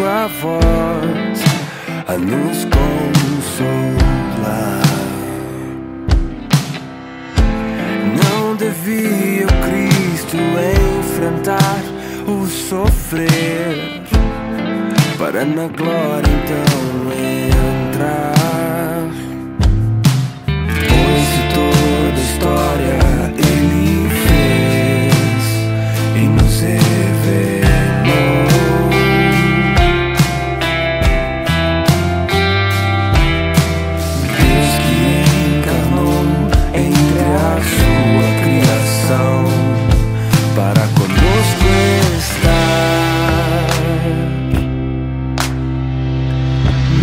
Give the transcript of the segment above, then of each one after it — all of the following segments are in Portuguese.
tua voz a nos consolar. Não devia o Cristo enfrentar o sofrer para na glória então entrar. Pois se toda a história Ele fez e nos revelou, Deus que encarnou entre a sua criação para conosco estar.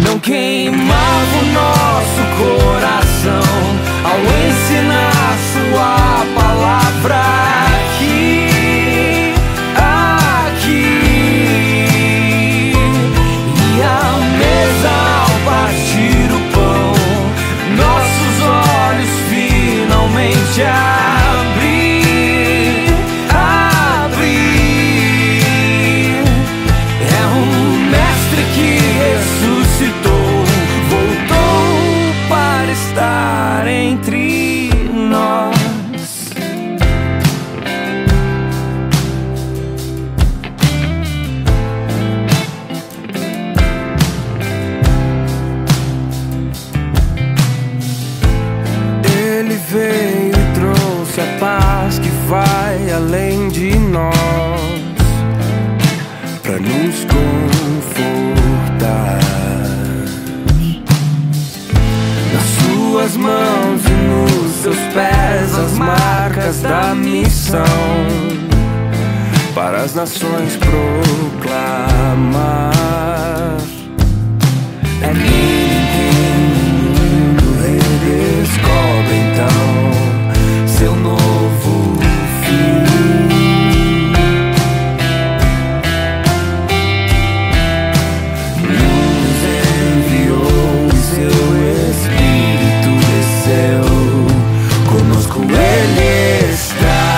Não queimava o nosso coração ao ensinar sua palavra aqui. E à mesa ao partir o pão, nossos olhos finalmente abrir. É um mestre que ressuscitou, voltou para estar entre nós. Ele veio e trouxe a paz que vai além de nós, para nos confortar. Nas suas mãos e nos seus pés as marcas da missão, para as nações proclamar. É nele quem o mundo redescobre então seu novo fim. Nos enviou e seu Espírito desceu, conosco Ele está.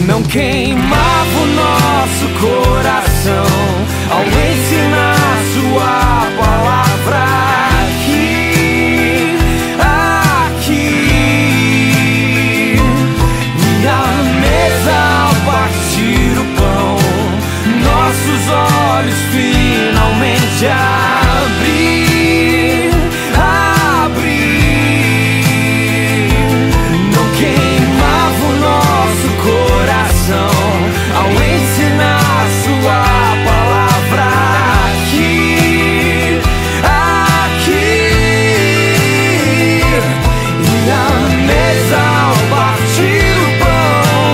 Não queimava o nosso coração ao ensinar sua palavra aqui. E à mesa ao partir o pão, nossos olhos finalmente abrir. Não queimava o nosso coração ao ensinar sua palavra aqui. E à mesa ao partir o pão,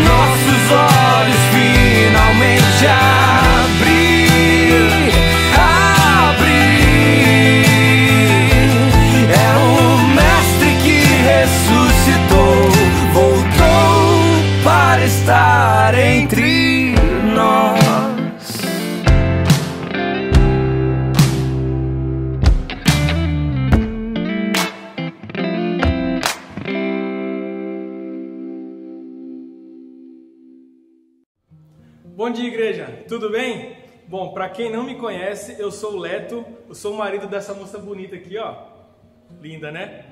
nossos olhos finalmente abrir. É o mestre que ressuscitou, voltou para estar entre nós. Bom dia, igreja, tudo bem? Bom, para quem não me conhece, eu sou o Leto, eu sou o marido dessa moça bonita aqui, ó. Linda, né?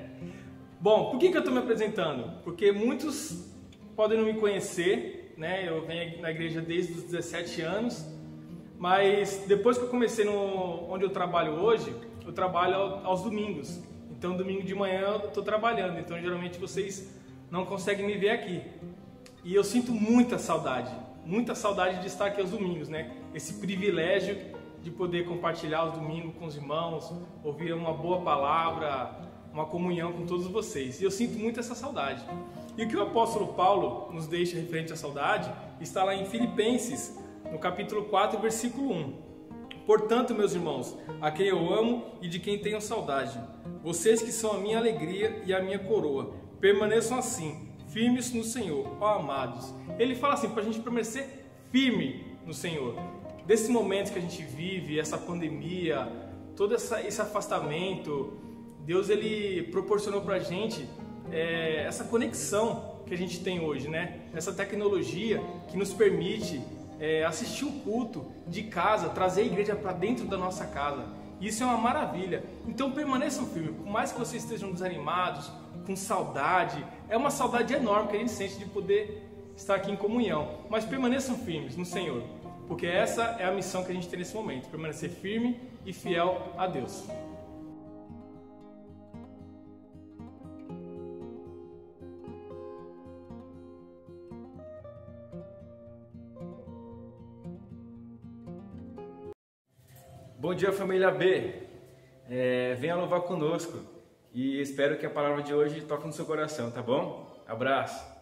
Bom, por que eu tô me apresentando? Porque muitos podem não me conhecer, né? Eu venho na igreja desde os 17 anos, mas depois que eu comecei onde eu trabalho hoje, eu trabalho aos domingos. Então, domingo de manhã eu tô trabalhando, então geralmente vocês não conseguem me ver aqui. E eu sinto muita saudade de estar aqui aos domingos, né? Esse privilégio de poder compartilhar os domingos com os irmãos, ouvir uma boa palavra, uma comunhão com todos vocês. E eu sinto muito essa saudade. E o que o apóstolo Paulo nos deixa referente à saudade está lá em Filipenses, no capítulo 4, versículo 1. Portanto, meus irmãos, a quem eu amo e de quem tenho saudade, vocês que são a minha alegria e a minha coroa, permaneçam assim, firmes no Senhor, ó amados. Ele fala assim, para a gente permanecer firme no Senhor. Desse momento que a gente vive, essa pandemia, todo esse afastamento, Deus ele proporcionou para a gente essa conexão que a gente tem hoje, né? Essa tecnologia que nos permite assistir o culto de casa, trazer a igreja para dentro da nossa casa. Isso é uma maravilha. Então permaneçam firmes, por mais que vocês estejam desanimados, com saudade, é uma saudade enorme que a gente sente de poder estar aqui em comunhão, mas permaneçam firmes no Senhor, porque essa é a missão que a gente tem nesse momento, permanecer firme e fiel a Deus. Bom dia, família B. Venha louvar conosco e espero que a palavra de hoje toque no seu coração, tá bom? Abraço.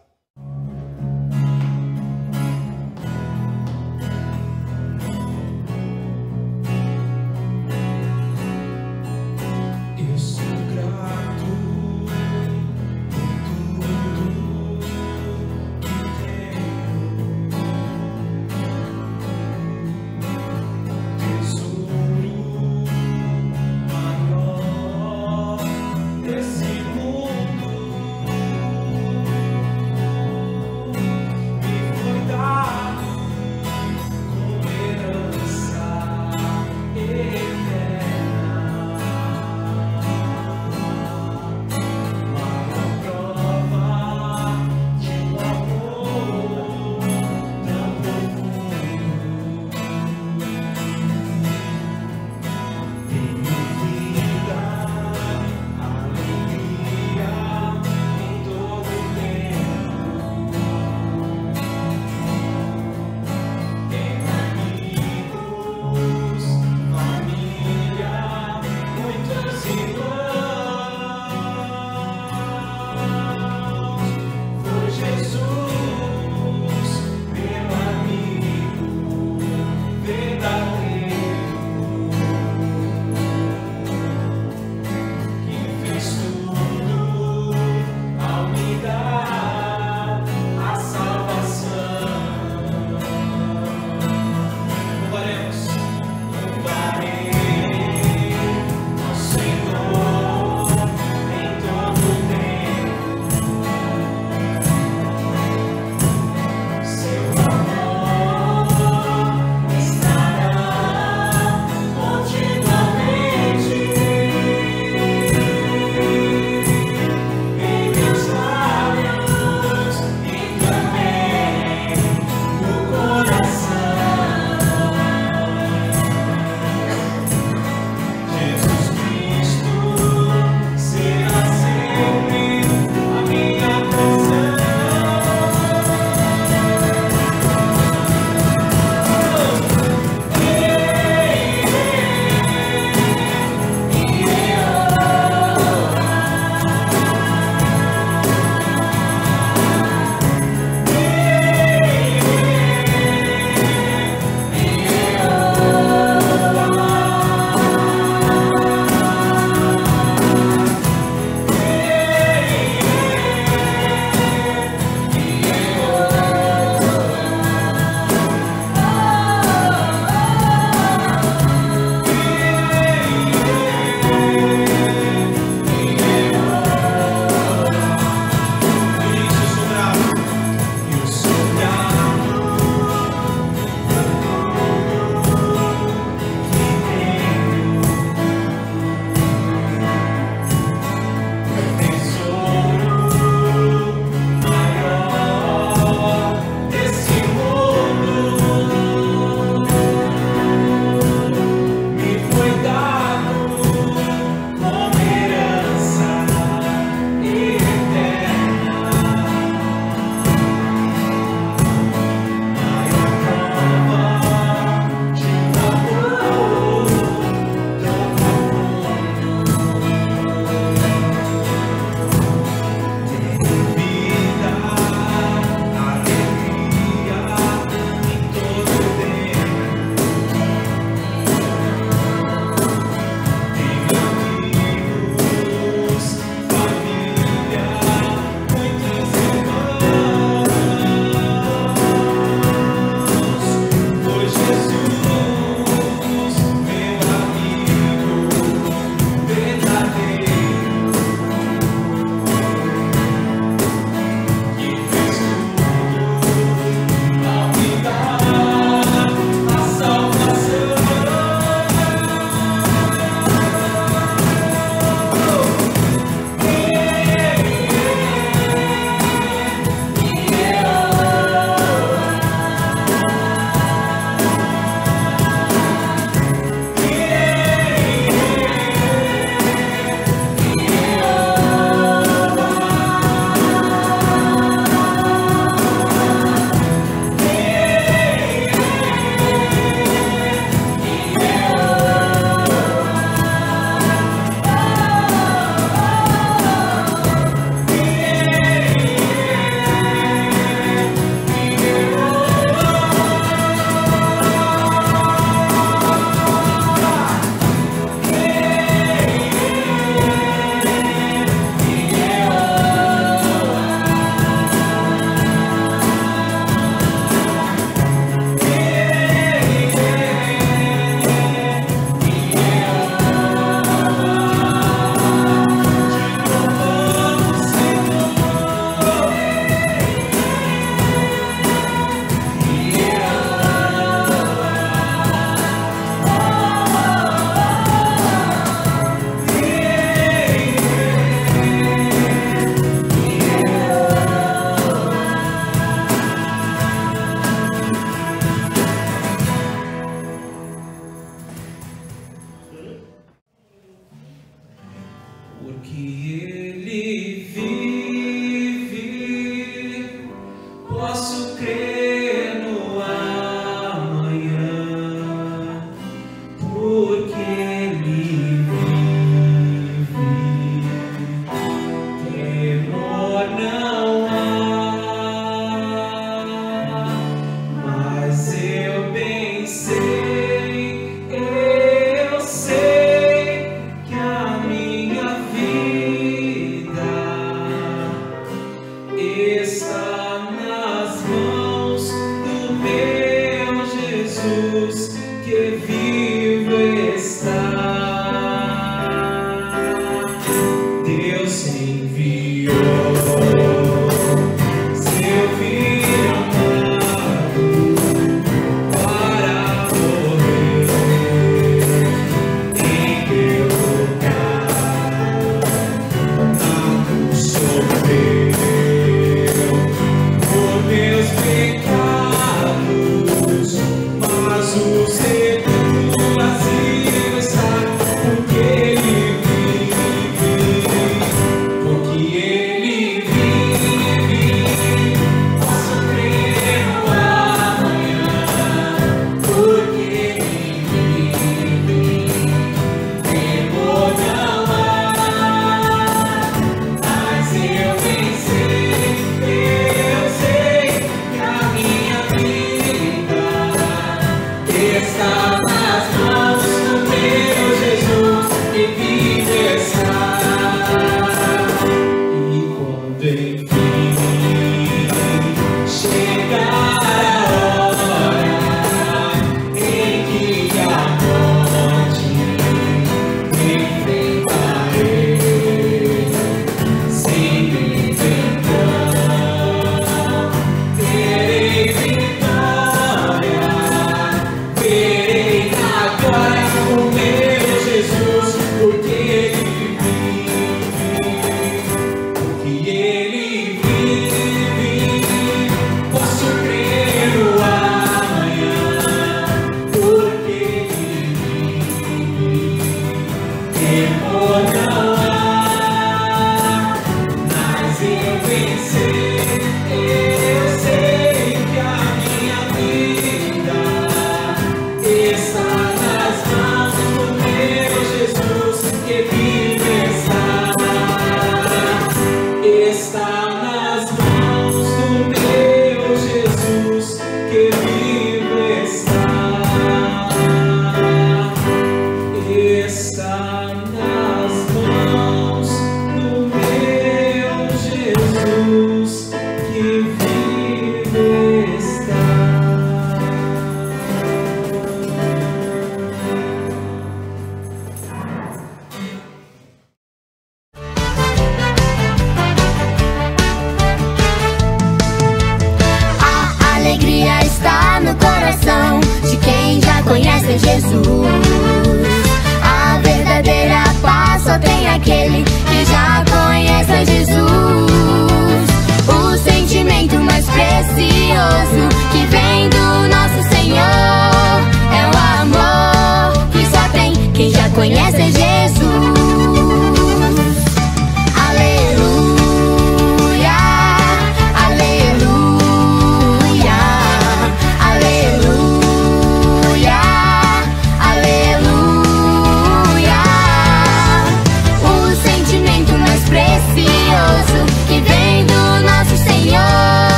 porque Ele vive, posso crer no amanhã, porque Ele vive, temor não há, mas eu bem sei, eu sei que a minha vida está nas mãos do meu Jesus, que vivo está. Deus enviou seu filho amado para morrer em meu lugar. Não sofreu por meus pecados, mas o seguro vazio está, porque Ele vive, porque Ele vive, posso crer no amanhã, porque Ele vive, temor não há, mas eu bem sei, eu sei que a minha vida está nas mãos do meu Jesus, que vive está. E quando enfim chegar a hora em que a morte enfrentarei, sem então terei vitória, verei na glória o meu Jesus, porque Ele vive, posso crer no amanhã, porque Ele vive, temor não há, mas eu bem sei, eu sei que a minha vida está nas mãos do meu Jesus, que vive está. Está nas mãos do meu Jesus, que vive está. Está nas mãos do meu Jesus, que vive está. A alegria está no coração de quem já conhece Jesus. A verdadeira paz só tem aquele que já conhece a Jesus. O sentimento mais precioso que vem do nosso Senhor é o amor que só tem quem já conhece a Jesus. Aleluia, aleluia, aleluia, aleluia. O sentimento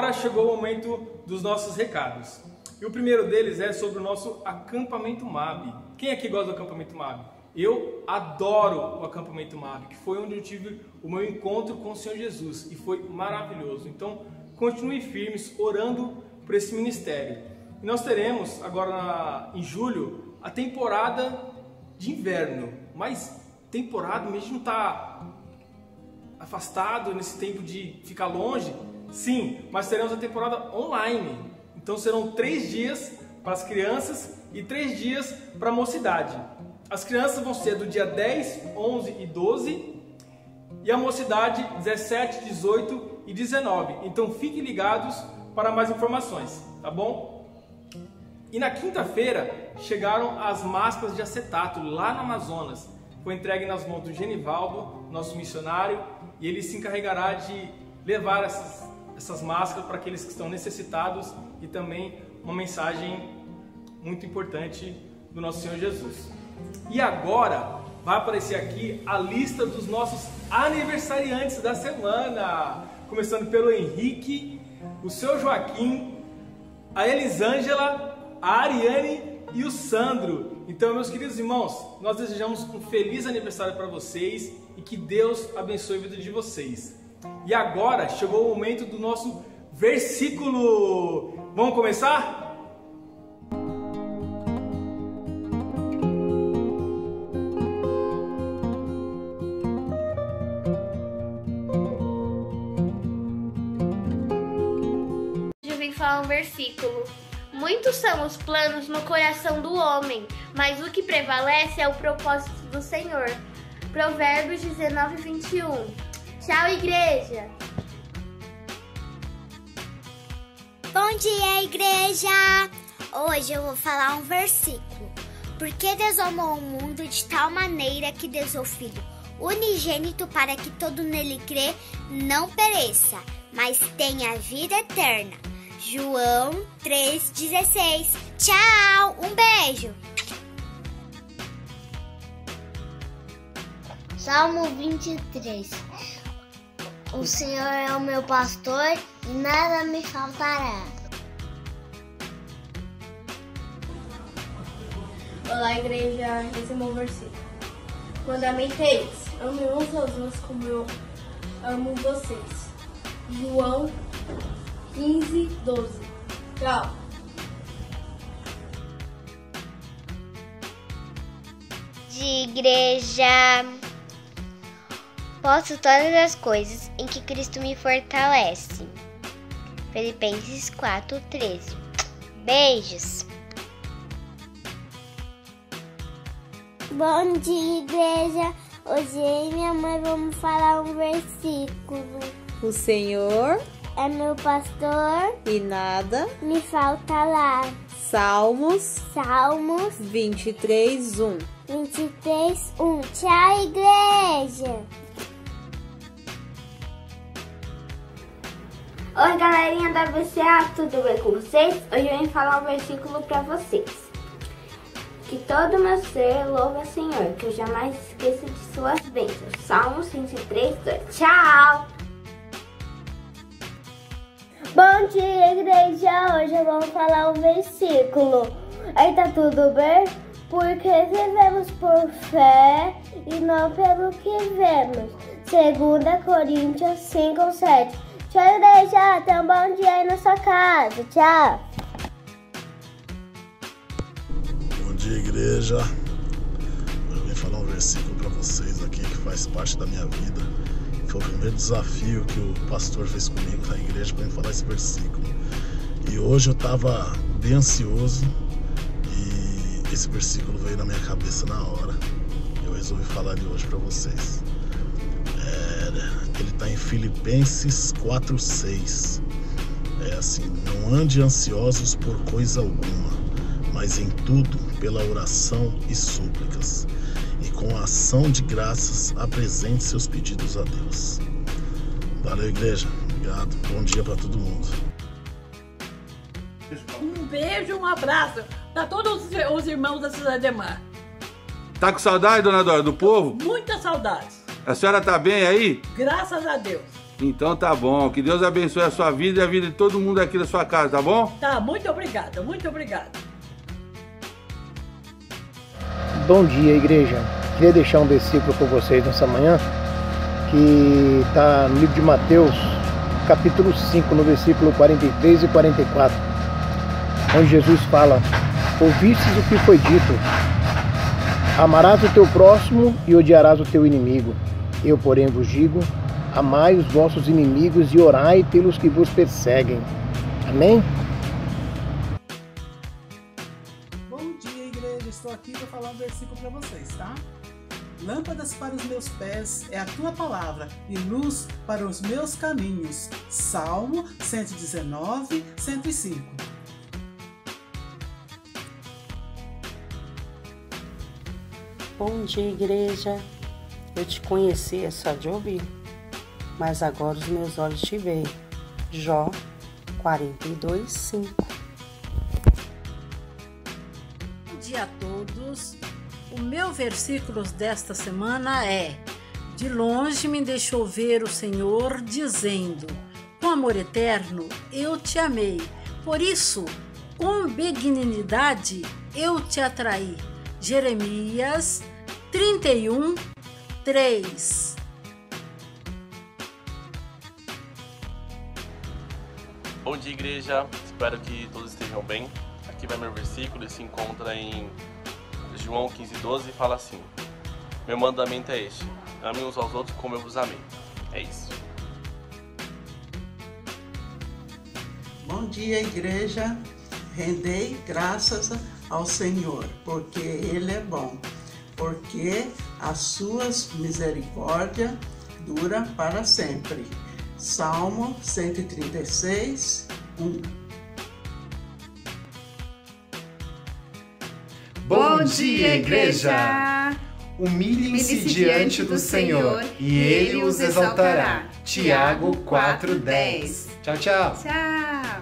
agora chegou o momento dos nossos recados. E o primeiro deles é sobre o nosso acampamento MAB. Quem aqui gosta do acampamento MAB? Eu adoro o acampamento MAB, que foi onde eu tive o meu encontro com o Senhor Jesus e foi maravilhoso. Então, continue firmes, orando por esse ministério. E nós teremos agora em julho a temporada de inverno, mas temporada, mesmo não está afastado nesse tempo de ficar longe, sim, mas teremos a temporada online. Então serão 3 dias para as crianças e 3 dias para a mocidade. As crianças vão ser do dia 10, 11 e 12 e a mocidade 17, 18 e 19. Então fiquem ligados para mais informações, tá bom? E na quinta-feira chegaram as máscaras de acetato lá no Amazonas. Foi entregue nas mãos do Genivaldo, nosso missionário, e ele se encarregará de levar essas máscaras para aqueles que estão necessitados e também uma mensagem muito importante do nosso Senhor Jesus. E agora vai aparecer aqui a lista dos nossos aniversariantes da semana, começando pelo Henrique, o seu Joaquim, a Elisângela, a Ariane e o Sandro. Então, meus queridos irmãos, nós desejamos um feliz aniversário para vocês e que Deus abençoe a vida de vocês. E agora chegou o momento do nosso versículo. Vamos começar? Eu vim falar um versículo. Muitos são os planos no coração do homem, mas o que prevalece é o propósito do Senhor. Provérbios 19, 21. Tchau, igreja! Bom dia, igreja! Hoje eu vou falar um versículo. Porque Deus amou o mundo de tal maneira que deu seu Filho unigênito para que todo nele crê não pereça, mas tenha vida eterna. João 3,16. Tchau! Um beijo! Salmo 23. O Senhor é o meu pastor e nada me faltará. Olá, igreja, esse é o meu versículo. Mandamento é esse: ame uns aos outros como eu amo vocês. João 15, 12. Tchau. De igreja. Posso todas as coisas em que Cristo me fortalece. Filipenses 4:13. Beijos. Bom dia, igreja. Hoje eu e minha mãe vamos falar um versículo. O Senhor é meu pastor e nada me faltará. Salmos 23:1. Tchau, igreja. Oi, galerinha da BCA, tudo bem com vocês? Hoje eu vim falar um versículo pra vocês. Que todo meu ser louve ao Senhor, que eu jamais esqueça de suas bênçãos. Salmos 23:2. Tchau! Bom dia, igreja. Hoje eu vou falar um versículo. Aí tá tudo bem? Porque vivemos por fé e não pelo que vemos. 2 Coríntios 5:7. Tchau, igreja. Tenha um bom dia aí na sua casa. Tchau. Bom dia, igreja. Eu vim falar um versículo para vocês aqui que faz parte da minha vida. Foi o primeiro desafio que o pastor fez comigo na igreja para me falar esse versículo. E hoje eu estava bem ansioso e esse versículo veio na minha cabeça na hora. Eu resolvi falar ele hoje para vocês. Ele está em Filipenses 4:6. É assim: não ande ansiosos por coisa alguma, mas em tudo, pela oração e súplicas, e com a ação de graças, apresente seus pedidos a Deus. Valeu, igreja. Obrigado. Bom dia para todo mundo. Um beijo, um abraço para todos os irmãos da Cidade Ademar. Tá com saudade, dona Dora, do povo? Muita saudade. A senhora tá bem aí? Graças a Deus. Então tá bom. Que Deus abençoe a sua vida e a vida de todo mundo aqui da sua casa, tá bom? Tá, muito obrigada, muito obrigada. Bom dia, igreja. Queria deixar um versículo com vocês nessa manhã, que está no livro de Mateus, capítulo 5, no versículo 43 e 44, onde Jesus fala: ouvistes o que foi dito, amarás o teu próximo e odiarás o teu inimigo. Eu, porém, vos digo, amai os vossos inimigos e orai pelos que vos perseguem. Amém? Bom dia, igreja. Estou aqui para falar um versículo para vocês, tá? Lâmpadas para os meus pés é a tua palavra e luz para os meus caminhos. Salmo 119, 105. Bom dia, igreja. Eu te conhecia só de ouvir, mas agora os meus olhos te veem. Jó 42, 5. Bom dia a todos. O meu versículo desta semana é: de longe me deixou ver o Senhor, dizendo, com amor eterno eu te amei, por isso com benignidade eu te atraí. Jeremias 31, 3. Bom dia, igreja. Espero que todos estejam bem. Aqui vai meu versículo, ele se encontra em João 15:12 e fala assim: meu mandamento é este, amem uns aos outros como eu vos amei. É isso. Bom dia, igreja. Rendei graças ao Senhor, porque Ele é bom, porque as suas misericórdias duram para sempre. Salmo 136, 1. Bom dia, igreja! Humilhem-se diante do Senhor e Ele os exaltará. Tiago 4:10. Tchau, tchau! Tchau!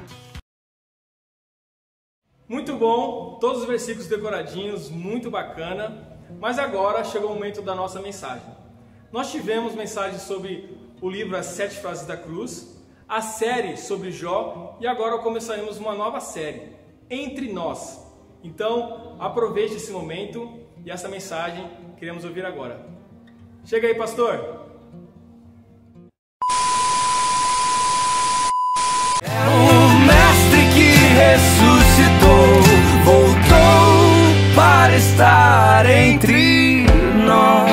Muito bom, todos os versículos decoradinhos, muito bacana. Mas agora chegou o momento da nossa mensagem. Nós tivemos mensagens sobre o livro As 7 Frases da Cruz, a série sobre Jó e agora começaremos uma nova série, Entre Nós. Então, aproveite esse momento e essa mensagem queremos ouvir agora. Chega aí, pastor! É o Mestre que ressuscitou, voltou para estar entre nós.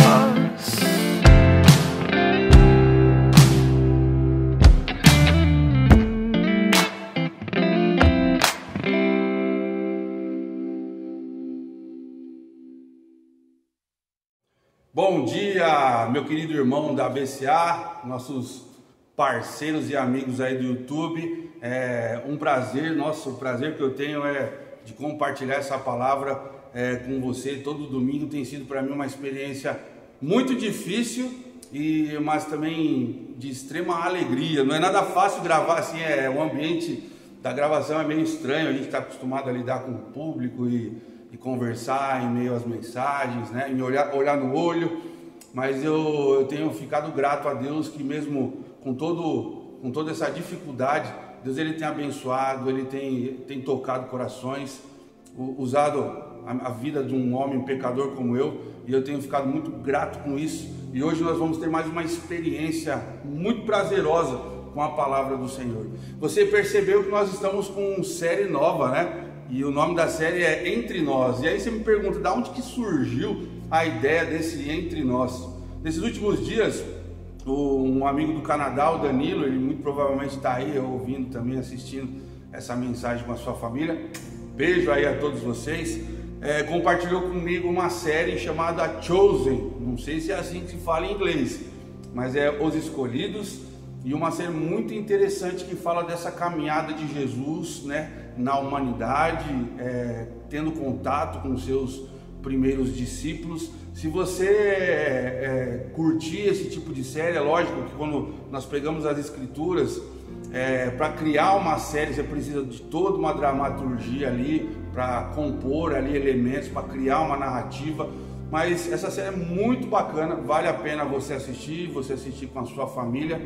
Bom dia, meu querido irmão da ABCA, nossos parceiros e amigos aí do YouTube. É um prazer, o prazer que eu tenho é de compartilhar essa palavra com você. Todo domingo tem sido para mim uma experiência muito difícil, mas também de extrema alegria. Não é nada fácil gravar assim, o ambiente da gravação é meio estranho, a gente está acostumado a lidar com o público e conversar em meio às mensagens, né? Em olhar no olho, mas eu tenho ficado grato a Deus que mesmo com toda essa dificuldade, Deus ele tem abençoado, ele tem tocado corações, usado a vida de um homem pecador como eu, e eu tenho ficado muito grato com isso. E hoje nós vamos ter mais uma experiência muito prazerosa com a palavra do Senhor. Você percebeu que nós estamos com uma série nova, né? E o nome da série é Entre Nós. E aí você me pergunta, de onde que surgiu a ideia desse Entre Nós? Nesses últimos dias, um amigo do Canadá, o Danilo, ele muito provavelmente está aí ouvindo também, assistindo essa mensagem com a sua família. Beijo aí a todos vocês. Compartilhou comigo uma série chamada Chosen. Não sei se é assim que se fala em inglês, mas é Os Escolhidos. E uma série muito interessante que fala dessa caminhada de Jesus, né, na humanidade, tendo contato com os seus primeiros discípulos. Se você curtir esse tipo de série, é lógico que quando nós pegamos as escrituras, para criar uma série você precisa de toda uma dramaturgia ali, para compor ali elementos, para criar uma narrativa. Mas essa série é muito bacana, vale a pena você assistir com a sua família.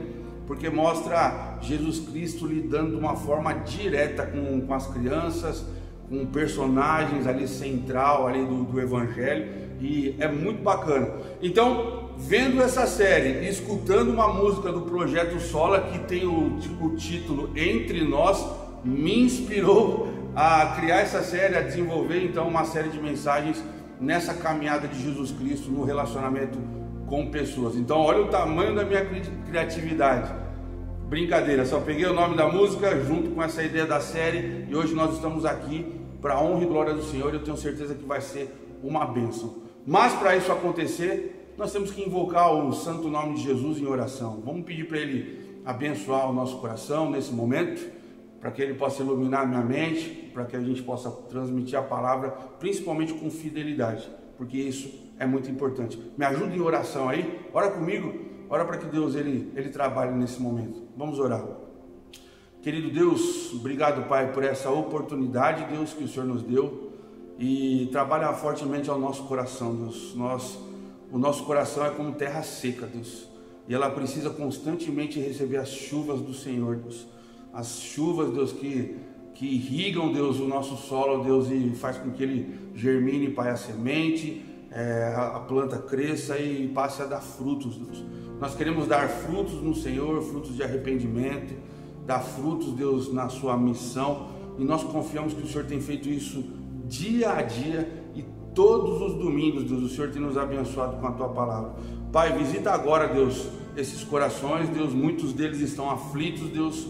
porque mostra Jesus Cristo lidando de uma forma direta com as crianças, com personagens ali central ali do Evangelho, e é muito bacana. Então, vendo essa série, escutando uma música do Projeto Sola que tem o título Entre Nós, me inspirou a criar essa série, a desenvolver então uma série de mensagens nessa caminhada de Jesus Cristo no relacionamento com pessoas. Então olha o tamanho da minha criatividade. Brincadeira, só peguei o nome da música junto com essa ideia da série e hoje nós estamos aqui para a honra e glória do Senhor. Eu tenho certeza que vai ser uma bênção. Mas para isso acontecer, nós temos que invocar o santo nome de Jesus em oração. Vamos pedir para Ele abençoar o nosso coração nesse momento, para que Ele possa iluminar a minha mente, para que a gente possa transmitir a palavra, principalmente com fidelidade, porque isso é muito importante. Me ajuda em oração aí, ora comigo, ora para que Deus ele trabalhe nesse momento. Vamos orar. Querido Deus, obrigado, Pai, por essa oportunidade, Deus, que o Senhor nos deu, e trabalha fortemente ao nosso coração, Deus. O nosso coração é como terra seca, Deus, e ela precisa constantemente receber as chuvas do Senhor, Deus. As chuvas, Deus, que irrigam, Deus, o nosso solo, Deus, e faz com que ele germine, Pai, a semente, a planta cresça e passe a dar frutos, Deus. Nós queremos dar frutos no Senhor, frutos de arrependimento, dar frutos, Deus, na sua missão, e nós confiamos que o Senhor tem feito isso dia a dia e todos os domingos, Deus, o Senhor tem nos abençoado com a Tua palavra. Pai, visita agora, Deus, esses corações, Deus, muitos deles estão aflitos, Deus,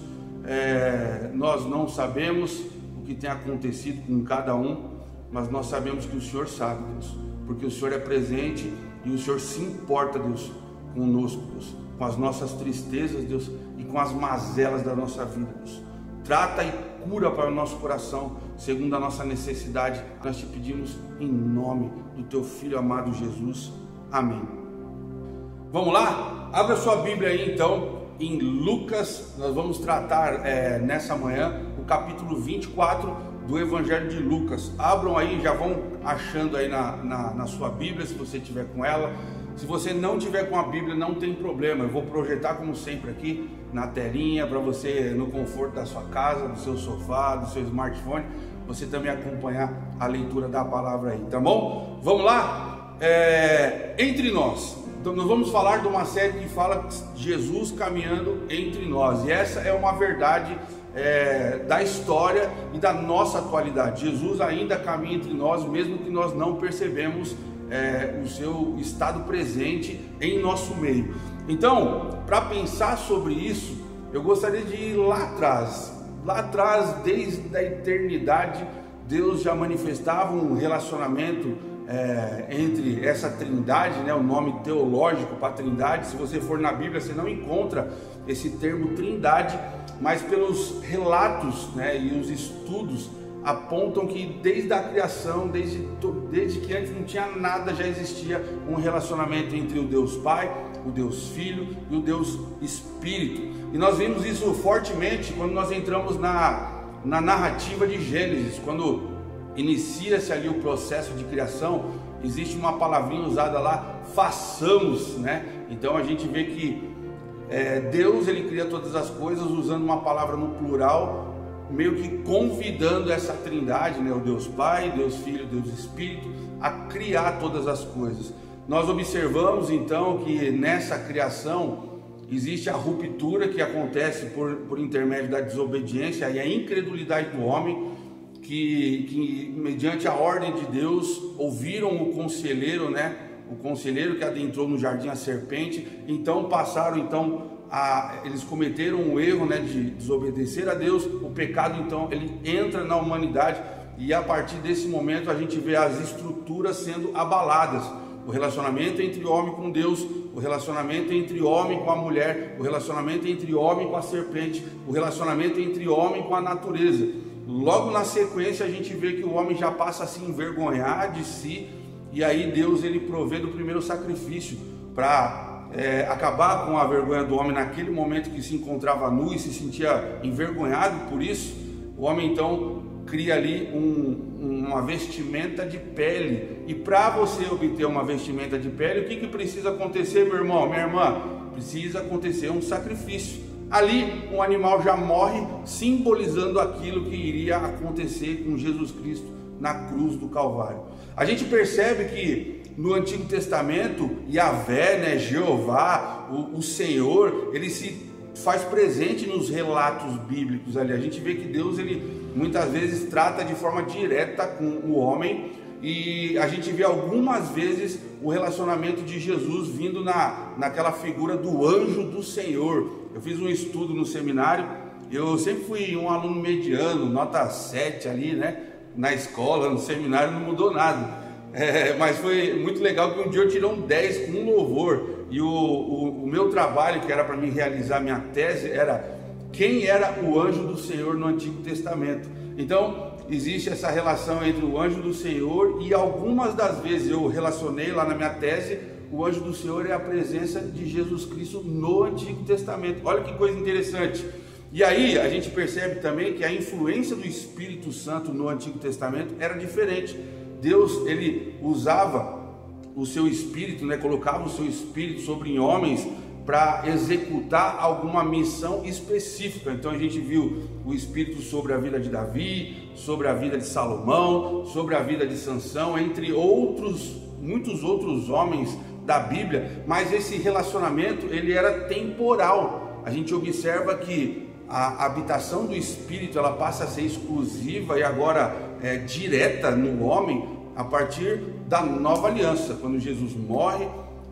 nós não sabemos o que tem acontecido com cada um, mas nós sabemos que o Senhor sabe, Deus, porque o Senhor é presente e o Senhor se importa, Deus, conosco, Deus, com as nossas tristezas, Deus, e com as mazelas da nossa vida, Deus. Trata e cura para o nosso coração, segundo a nossa necessidade. Nós te pedimos em nome do Teu Filho amado Jesus. Amém. Vamos lá? Abra sua Bíblia aí então, em Lucas. Nós vamos tratar nessa manhã o capítulo 24 do Evangelho de Lucas. Abram aí, já vão achando aí na sua Bíblia, se você tiver com ela. Se você não tiver com a Bíblia, não tem problema, eu vou projetar como sempre aqui na telinha, para você, no conforto da sua casa, do seu sofá, do seu smartphone, você também acompanhar a leitura da palavra aí, tá bom? Vamos lá? Entre nós. Então nós vamos falar de uma série que fala Jesus caminhando entre nós, e essa é uma verdade da história e da nossa atualidade. Jesus ainda caminha entre nós, mesmo que nós não percebemos o seu estado presente em nosso meio. Então, para pensar sobre isso, eu gostaria de ir lá atrás, desde a eternidade, Deus já manifestava um relacionamento entre essa trindade, né, o nome teológico para trindade. Se você for na Bíblia, você não encontra esse termo trindade, mas pelos relatos, né, e os estudos apontam que desde a criação, desde que antes não tinha nada, já existia um relacionamento entre o Deus Pai, o Deus Filho e o Deus Espírito. E nós vimos isso fortemente quando nós entramos na narrativa de Gênesis. Quando inicia-se ali o processo de criação, existe uma palavrinha usada lá, façamos, né? Então a gente vê que Deus, ele cria todas as coisas usando uma palavra no plural, meio que convidando essa trindade, né, o Deus Pai, Deus Filho, Deus Espírito, a criar todas as coisas. Nós observamos então que nessa criação existe a ruptura que acontece por intermédio da desobediência e a incredulidade do homem, que mediante a ordem de Deus ouviram o conselheiro, né, o conselheiro que adentrou no jardim a serpente, então passaram eles cometeram um erro, né, de desobedecer a Deus. O pecado então ele entra na humanidade e a partir desse momento a gente vê as estruturas sendo abaladas, o relacionamento entre homem com Deus, o relacionamento entre homem com a mulher, o relacionamento entre homem com a serpente, o relacionamento entre homem com a natureza. Logo na sequência a gente vê que o homem já passa a se envergonhar de si, e aí Deus ele provê do primeiro sacrifício para acabar com a vergonha do homem naquele momento que se encontrava nu e se sentia envergonhado por isso. O homem então cria ali uma vestimenta de pele, e para você obter uma vestimenta de pele, o que precisa acontecer, meu irmão, minha irmã? Precisa acontecer um sacrifício. Ali um animal já morre, simbolizando aquilo que iria acontecer com Jesus Cristo na cruz do Calvário. A gente percebe que no Antigo Testamento, Yahvé, né, Jeová, o Senhor, ele se faz presente nos relatos bíblicos ali. A gente vê que Deus, ele muitas vezes trata de forma direta com o homem, e a gente vê algumas vezes o relacionamento de Jesus vindo naquela figura do anjo do Senhor. Eu fiz um estudo no seminário, eu sempre fui um aluno mediano, nota 7 ali, né, na escola, no seminário não mudou nada. Mas foi muito legal que um dia eu tirei um 10 com um louvor, e o meu trabalho, que era para mim realizar minha tese, era quem era o anjo do Senhor no Antigo Testamento. Então existe essa relação entre o anjo do Senhor, e algumas das vezes eu relacionei lá na minha tese, o anjo do Senhor é a presença de Jesus Cristo no Antigo Testamento. Olha que coisa interessante. E aí a gente percebe também que a influência do Espírito Santo no Antigo Testamento era diferente. Deus, ele usava o seu Espírito, né, colocava o seu Espírito sobre homens para executar alguma missão específica. Então a gente viu o Espírito sobre a vida de Davi, sobre a vida de Salomão, sobre a vida de Sansão, entre outros, muitos outros homens da Bíblia. Mas esse relacionamento, ele era temporal. A gente observa que a habitação do Espírito, ela passa a ser exclusiva e agora direta no homem a partir da nova aliança. Quando Jesus morre,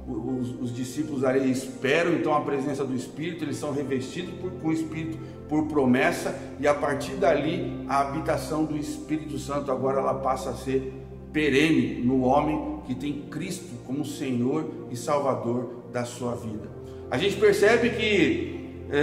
os discípulos ali esperam então a presença do Espírito, eles são revestidos com o Espírito por promessa, e a partir dali a habitação do Espírito Santo agora ela passa a ser perene no homem que tem Cristo como Senhor e Salvador da sua vida. A gente percebe que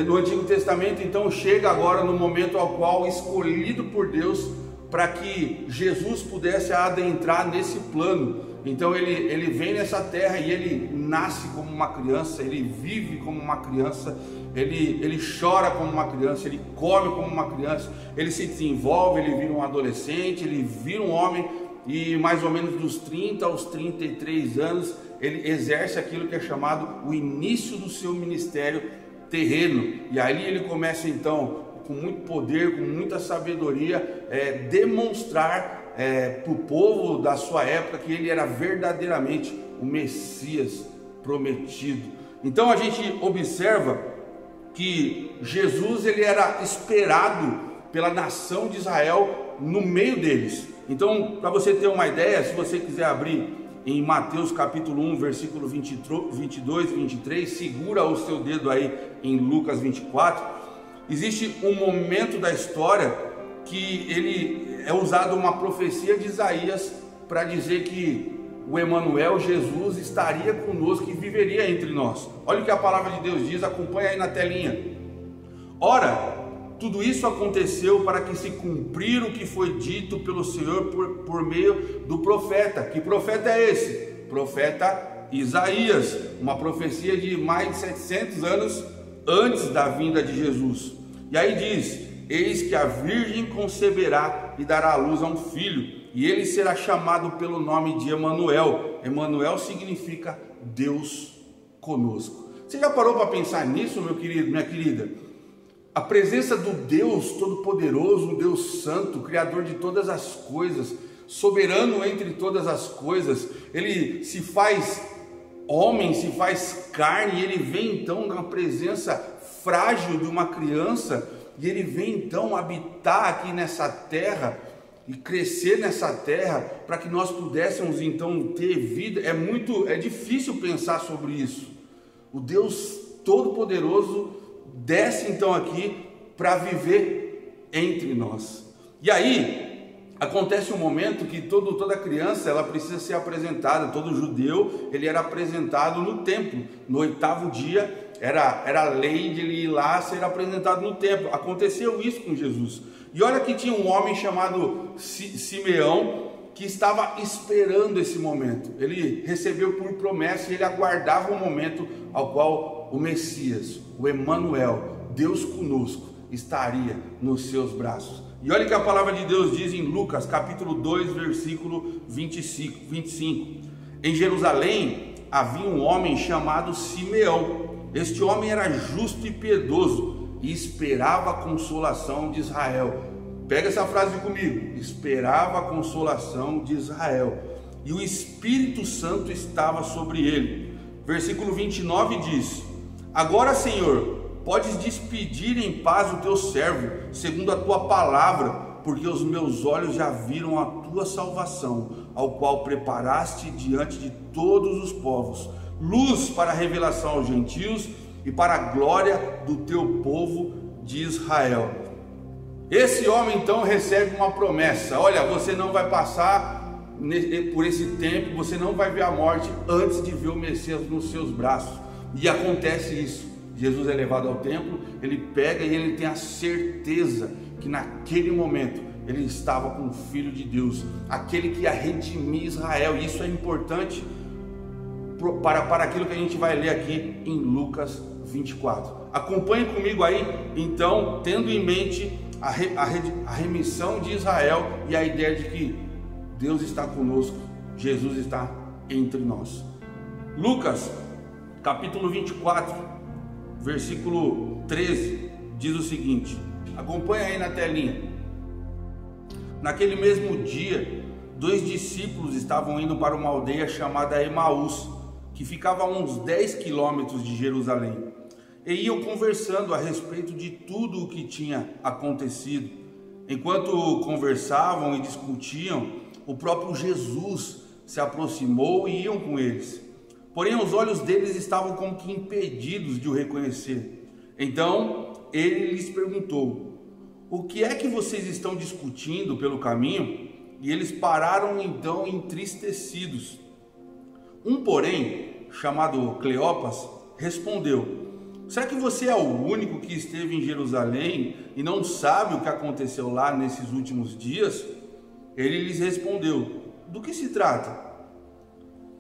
no Antigo Testamento então chega agora no momento ao qual escolhido por Deus para que Jesus pudesse adentrar nesse plano. Então ele vem nessa terra e ele nasce como uma criança, ele vive como uma criança, ele chora como uma criança, ele come como uma criança, ele se desenvolve, ele vira um adolescente, ele vira um homem, e mais ou menos dos 30 aos 33 anos ele exerce aquilo que é chamado o início do seu ministério terreno. E ali ele começa então, com muito poder, com muita sabedoria, demonstrar para o povo da sua época que ele era verdadeiramente o Messias prometido. Então a gente observa que Jesus, ele era esperado pela nação de Israel no meio deles. Então, para você ter uma ideia, se você quiser abrir em Mateus capítulo 1, versículo 22 e 23, segura o seu dedo aí em Lucas 24, existe um momento da história que ele é usado uma profecia de Isaías para dizer que o Emanuel, Jesus, estaria conosco e viveria entre nós. Olha o que a palavra de Deus diz, acompanha aí na telinha. Ora, tudo isso aconteceu para que se cumprir o que foi dito pelo Senhor por meio do profeta. Que profeta é esse? Profeta Isaías, uma profecia de mais de 700 anos antes da vinda de Jesus. E aí diz: eis que a virgem conceberá e dará à luz a um filho, e ele será chamado pelo nome de Emanuel. Emanuel significa Deus conosco. Você já parou para pensar nisso, meu querido, minha querida? A presença do Deus Todo-Poderoso, um Deus Santo, Criador de todas as coisas, soberano entre todas as coisas, ele se faz homem, se faz carne, e ele vem então na presença frágil de uma criança, e ele vem então habitar aqui nessa terra e crescer nessa terra para que nós pudéssemos então ter vida. É difícil pensar sobre isso. O Deus Todo-Poderoso desce então aqui para viver entre nós. E aí acontece um momento que toda criança ela precisa ser apresentada. Todo judeu ele era apresentado no templo. No 8º dia era a lei de ele ir lá ser apresentado no templo. Aconteceu isso com Jesus. E olha que tinha um homem chamado Simeão que estava esperando esse momento. Ele recebeu por promessa e ele aguardava o momento ao qual o Messias, o Emanuel, Deus conosco, estaria nos seus braços. E olha que a palavra de Deus diz em Lucas capítulo 2, versículo 25. Em Jerusalém havia um homem chamado Simeão. Este homem era justo e piedoso, e esperava a consolação de Israel. Pega essa frase comigo: esperava a consolação de Israel, e o Espírito Santo estava sobre ele. Versículo 29 diz: agora, Senhor, podes despedir em paz o teu servo, segundo a tua palavra, porque os meus olhos já viram a tua salvação, ao qual preparaste diante de todos os povos, luz para a revelação aos gentios e para a glória do teu povo de Israel. Esse homem então recebe uma promessa: olha, você não vai passar por esse tempo, você não vai ver a morte antes de ver o Messias nos seus braços. E acontece isso. Jesus é levado ao templo, ele pega e ele tem a certeza que naquele momento ele estava com o Filho de Deus, aquele que ia redimir Israel. E isso é importante para aquilo que a gente vai ler aqui em Lucas 24. Acompanhe comigo aí, então, tendo em mente a remissão de Israel e a ideia de que Deus está conosco, Jesus está entre nós. Lucas, capítulo 24, versículo 13, diz o seguinte, acompanha aí na telinha. Naquele mesmo dia, 2 discípulos estavam indo para uma aldeia chamada Emaús, que ficava a uns 10 quilômetros de Jerusalém, e iam conversando a respeito de tudo o que tinha acontecido. Enquanto conversavam e discutiam, o próprio Jesus se aproximou e iam com eles. Porém, os olhos deles estavam como que impedidos de o reconhecer. Então, ele lhes perguntou: o que é que vocês estão discutindo pelo caminho? E eles pararam então entristecidos. Um, porém, chamado Cleopas, respondeu: será que você é o único que esteve em Jerusalém e não sabe o que aconteceu lá nesses últimos dias? Ele lhes respondeu: do que se trata?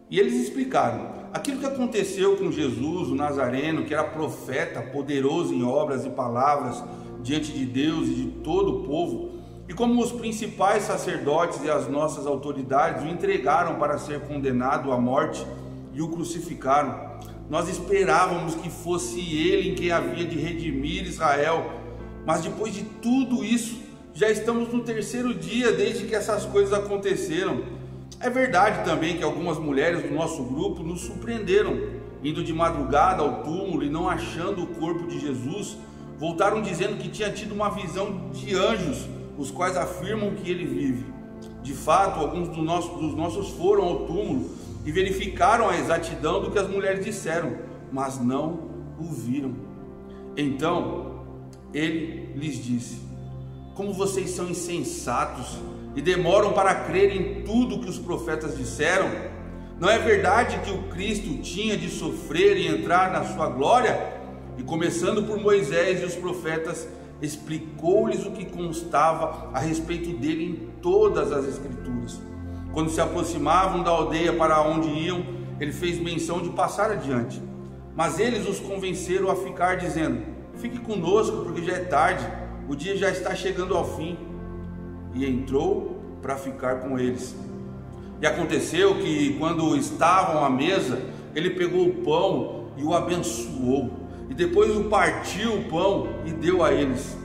E eles explicaram: aquilo que aconteceu com Jesus, o Nazareno, que era profeta, poderoso em obras e palavras diante de Deus e de todo o povo, e como os principais sacerdotes e as nossas autoridades o entregaram para ser condenado à morte e o crucificaram. Nós esperávamos que fosse ele em quem havia de redimir Israel, mas depois de tudo isso, já estamos no 3º dia desde que essas coisas aconteceram. É verdade também que algumas mulheres do nosso grupo nos surpreenderam, indo de madrugada ao túmulo e não achando o corpo de Jesus, voltaram dizendo que tinha tido uma visão de anjos, os quais afirmam que ele vive. De fato, alguns dos nossos foram ao túmulo e verificaram a exatidão do que as mulheres disseram, mas não o viram. Então ele lhes disse: como vocês são insensatos e demoram para crer em tudo que os profetas disseram? Não é verdade que o Cristo tinha de sofrer e entrar na sua glória? E começando por Moisés e os profetas, explicou-lhes o que constava a respeito dele em todas as Escrituras. Quando se aproximavam da aldeia para onde iam, ele fez menção de passar adiante. Mas eles os convenceram a ficar, dizendo: fique conosco, porque já é tarde, o dia já está chegando ao fim. E entrou para ficar com eles. E aconteceu que, quando estavam à mesa, ele pegou o pão e o abençoou, e depois o partiu o pão e deu a eles.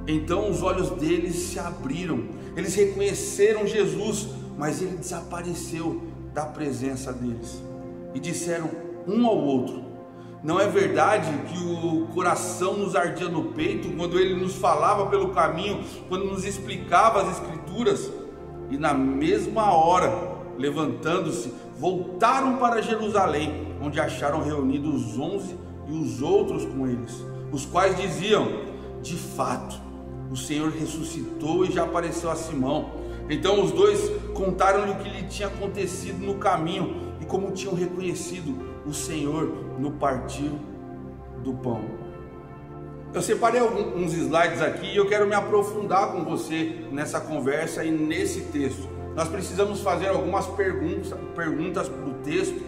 Então os olhos deles se abriram, eles reconheceram Jesus, mas ele desapareceu da presença deles. E disseram um ao outro: não é verdade que o coração nos ardia no peito quando ele nos falava pelo caminho, quando nos explicava as Escrituras? E na mesma hora, levantando-se, voltaram para Jerusalém, onde acharam reunidos os 11 e os outros com eles, os quais diziam: de fato, o Senhor ressuscitou e já apareceu a Simão. Então os dois contaram-lhe o que lhe tinha acontecido no caminho e como tinham reconhecido o Senhor no partir do pão. Eu separei uns slides aqui e eu quero me aprofundar com você nessa conversa e nesse texto. Nós precisamos fazer algumas perguntas para o texto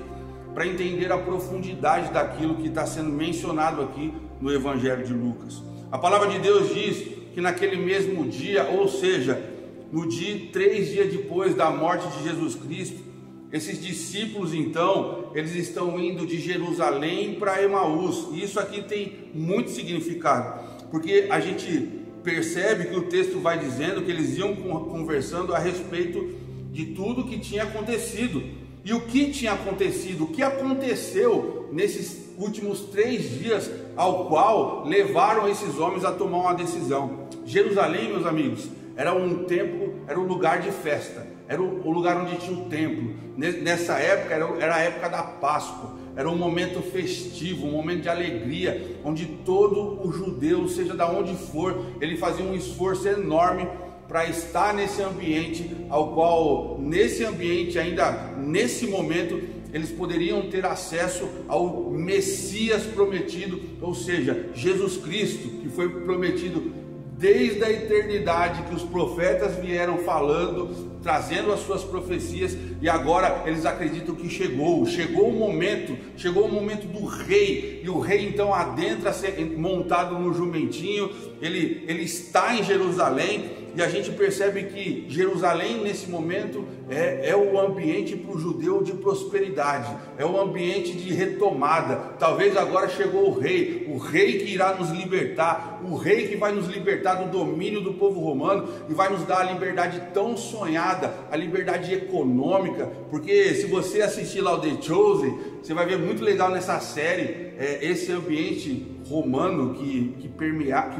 para entender a profundidade daquilo que está sendo mencionado aqui no Evangelho de Lucas. A palavra de Deus diz que naquele mesmo dia, ou seja, no dia 3 dias depois da morte de Jesus Cristo, esses discípulos então, eles estão indo de Jerusalém para Emaús, e isso aqui tem muito significado. porque a gente percebe que o texto vai dizendo que eles iam conversando a respeito de tudo que tinha acontecido. E o que tinha acontecido? O que aconteceu nesses últimos 3 dias ao qual levaram esses homens a tomar uma decisão? Jerusalém, meus amigos, era um templo, era um lugar de festa, era o lugar onde tinha um templo. Nessa época era a época da Páscoa, era um momento festivo, um momento de alegria, onde todo o judeu, seja de onde for, ele fazia um esforço enorme para estar nesse ambiente, ao qual, nesse ambiente, ainda nesse momento, eles poderiam ter acesso ao Messias prometido, ou seja, Jesus Cristo, que foi prometido desde a eternidade, que os profetas vieram falando, trazendo as suas profecias, e agora eles acreditam que chegou o momento do rei, e o rei então adentra-se montado no jumentinho, ele está em Jerusalém, e a gente percebe que Jerusalém nesse momento é o ambiente para o judeu de prosperidade, é o ambiente de retomada. Talvez agora chegou o rei que irá nos libertar, o rei que vai nos libertar do domínio do povo romano e vai nos dar a liberdade tão sonhada, a liberdade econômica, porque se você assistir lá o The Chosen, você vai ver muito legal nessa série esse ambiente romano que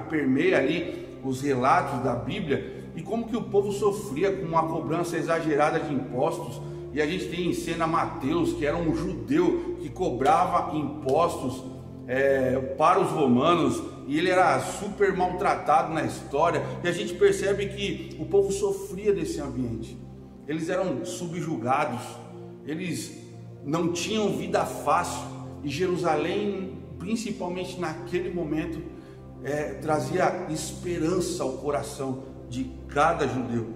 permeia ali os relatos da Bíblia, e como que o povo sofria com uma cobrança exagerada de impostos. E a gente tem em cena Mateus, que era um judeu que cobrava impostos para os romanos, e ele era super maltratado na história, e a gente percebe que o povo sofria desse ambiente, eles eram subjugados, eles não tinham vida fácil, e Jerusalém, principalmente naquele momento, trazia esperança ao coração de cada judeu.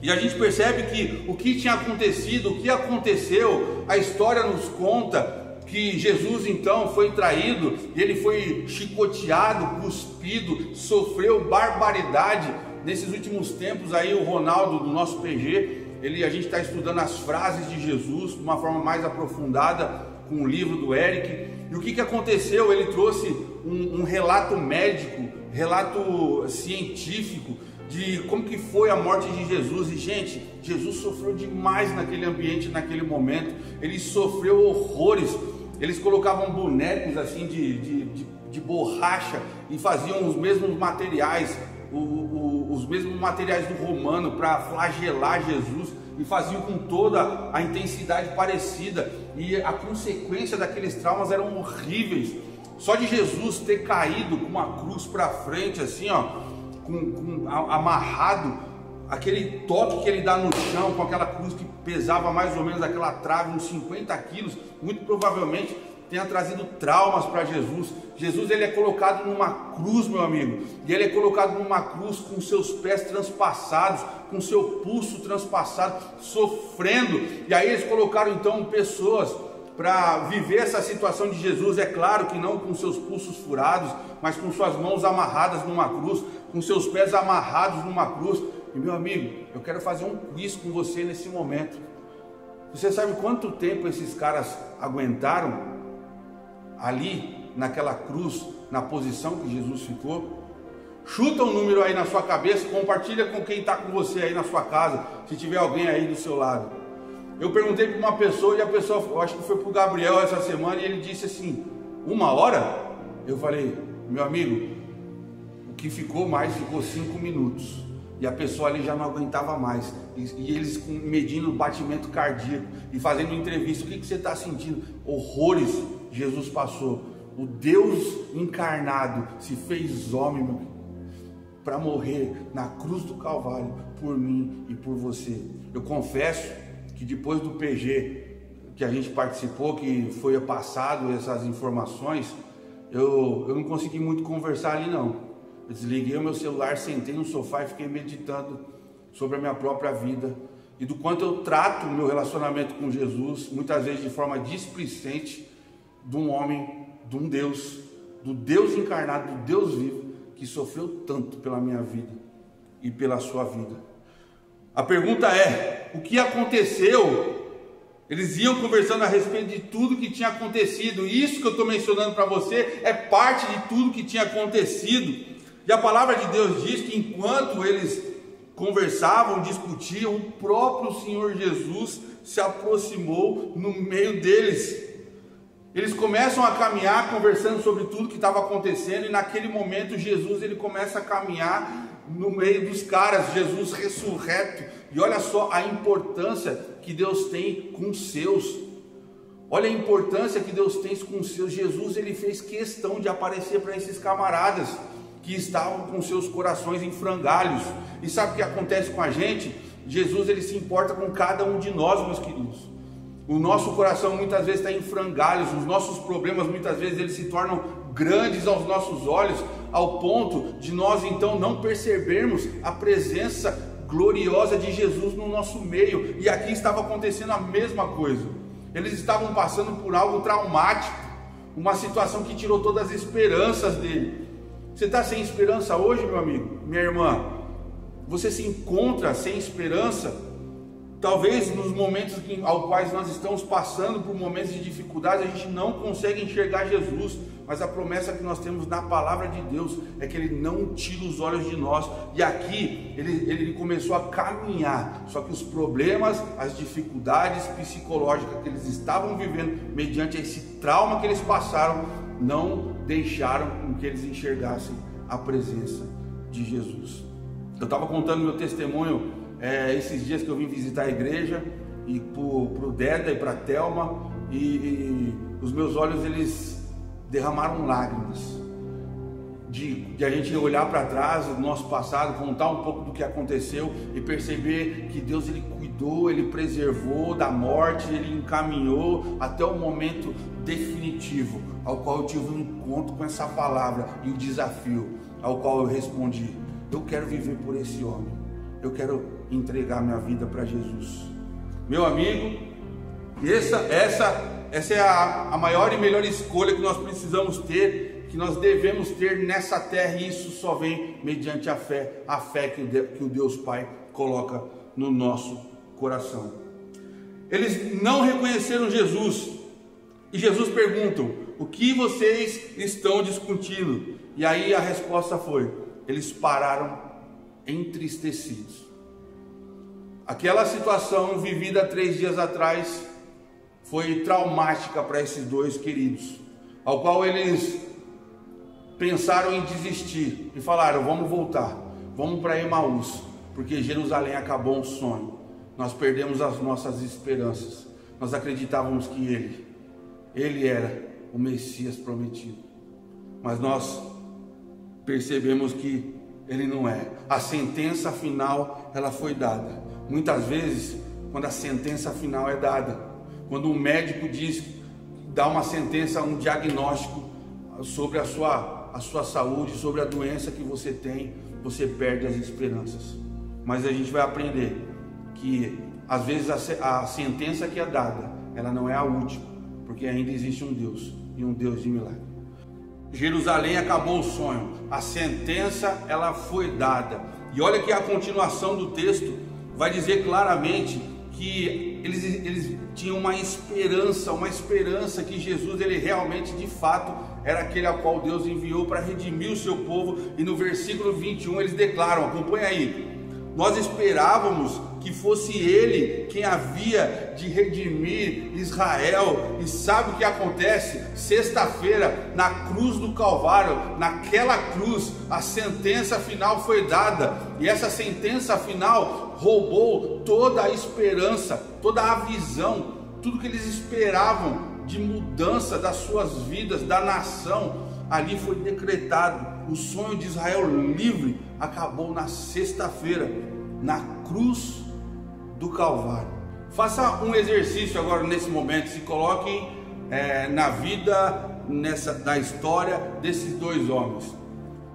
E a gente percebe que o que tinha acontecido, o que aconteceu, a história nos conta que Jesus então foi traído, e ele foi chicoteado, cuspido, sofreu barbaridade. Nesses últimos tempos aí, o Ronaldo do nosso PG, a gente está estudando as frases de Jesus de uma forma mais aprofundada com o livro do Eric. E o que aconteceu? Ele trouxe um relato médico, relato científico de como que foi a morte de Jesus. E gente, Jesus sofreu demais naquele ambiente, naquele momento. Ele sofreu horrores. Eles colocavam bonecos assim de borracha e faziam os mesmos materiais, os mesmos materiais do romano para flagelar Jesus, e faziam com toda a intensidade parecida, e a consequência daqueles traumas eram horríveis. Só de Jesus ter caído com uma cruz para frente assim, ó, amarrado, aquele toque que ele dá no chão com aquela cruz que pesava mais ou menos aquela trave, uns 50 quilos, muito provavelmente tenha trazido traumas para Jesus. Jesus, ele é colocado numa cruz, meu amigo, e ele é colocado numa cruz com seus pés transpassados, com seu pulso transpassado, sofrendo. E aí eles colocaram então pessoas para viver essa situação de Jesus, é claro que não com seus pulsos furados, mas com suas mãos amarradas numa cruz, com seus pés amarrados numa cruz. E meu amigo, eu quero fazer um quiz com você nesse momento. Você sabe quanto tempo esses caras aguentaram ali naquela cruz, na posição que Jesus ficou? Chuta um número aí na sua cabeça, compartilha com quem está com você aí na sua casa, se tiver alguém aí do seu lado. Eu perguntei para uma pessoa, e a pessoa, eu acho que foi para o Gabriel essa semana, e ele disse assim, 1 hora? Eu falei, meu amigo, o que ficou mais, ficou 5 minutos. E a pessoa ali já não aguentava mais. E eles medindo o batimento cardíaco e fazendo entrevista. O que você está sentindo? Horrores Jesus passou. O Deus encarnado se fez homem para morrer na cruz do Calvário por mim e por você. Eu confesso que depois do PG que a gente participou, que foi passado essas informações, eu não consegui muito conversar ali não. Eu desliguei o meu celular, sentei no sofá e fiquei meditando sobre a minha própria vida e do quanto eu trato o meu relacionamento com Jesus, muitas vezes de forma displicente, de um homem, de um Deus, do Deus encarnado, do Deus vivo, que sofreu tanto pela minha vida e pela sua vida. A pergunta é, o que aconteceu? Eles iam conversando a respeito de tudo que tinha acontecido. Isso que eu estou mencionando para você é parte de tudo que tinha acontecido. E a palavra de Deus diz que enquanto eles conversavam, discutiam, o próprio Senhor Jesus se aproximou no meio deles. Eles começam a caminhar conversando sobre tudo que estava acontecendo, e naquele momento Jesus ele começa a caminhar no meio dos caras, Jesus ressurreto. E olha só a importância que Deus tem com os seus. Olha a importância que Deus tem com os seus. Jesus ele fez questão de aparecer para esses camaradas que estavam com seus corações em frangalhos. E sabe o que acontece com a gente? Jesus ele se importa com cada um de nós, meus queridos. O nosso coração muitas vezes está em frangalhos, os nossos problemas muitas vezes eles se tornam grandes aos nossos olhos, ao ponto de nós então não percebermos a presença gloriosa de Jesus no nosso meio. E aqui estava acontecendo a mesma coisa. Eles estavam passando por algo traumático, uma situação que tirou todas as esperanças dele. Você está sem esperança hoje, meu amigo, minha irmã? Você se encontra sem esperança? Talvez nos momentos aos quais nós estamos passando por momentos de dificuldade, a gente não consegue enxergar Jesus, mas a promessa que nós temos na palavra de Deus é que Ele não tira os olhos de nós. E aqui ele começou a caminhar, só que os problemas, as dificuldades psicológicas que eles estavam vivendo, mediante esse trauma que eles passaram, não deixaram com que eles enxergassem a presença de Jesus. Eu estava contando meu testemunho esses dias que eu vim visitar a igreja, e pro Deda e para a Thelma, e os meus olhos eles derramaram lágrimas de a gente olhar para trás do nosso passado, contar um pouco do que aconteceu e perceber que Deus ele cuidou, ele preservou da morte, ele encaminhou até o momento definitivo ao qual eu tive um encontro com essa palavra e o desafio ao qual eu respondi: eu quero viver por esse homem, eu quero entregar minha vida para Jesus. Meu amigo, essa é a maior e melhor escolha que nós precisamos ter, que nós devemos ter nessa terra, e isso só vem mediante a fé que o Deus Pai coloca no nosso coração. Eles não reconheceram Jesus, e Jesus pergunta: o que vocês estão discutindo? E aí a resposta foi: eles pararam entristecidos. Aquela situação vivida 3 dias atrás foi traumática para esses dois queridos, ao qual eles pensaram em desistir e falaram: vamos voltar, vamos para Emaús, porque Jerusalém acabou um sonho, nós perdemos as nossas esperanças, nós acreditávamos que ele era o Messias prometido, mas nós percebemos que ele não é. A sentença final ela foi dada. Muitas vezes, quando a sentença final é dada, quando um médico dá uma sentença, um diagnóstico sobre a sua saúde, sobre a doença que você tem, você perde as esperanças. Mas a gente vai aprender que às vezes a sentença que é dada, ela não é a última, porque ainda existe um Deus, e um Deus de milagre. Jerusalém acabou o sonho, a sentença ela foi dada. E olha que a continuação do texto vai dizer claramente que eles tinham uma esperança que Jesus ele realmente de fato era aquele ao qual Deus enviou para redimir o seu povo. E no versículo 21 eles declaram, acompanha aí: nós esperávamos que fosse ele quem havia de redimir Israel. E sabe o que acontece? Sexta-feira, na cruz do Calvário, naquela cruz, a sentença final foi dada. E essa sentença final roubou toda a esperança, toda a visão, tudo que eles esperavam de mudança das suas vidas, da nação. Ali foi decretado. O sonho de Israel livre acabou na sexta-feira, na cruz do Calvário. Faça um exercício agora nesse momento, se coloque na vida, na história desses dois homens.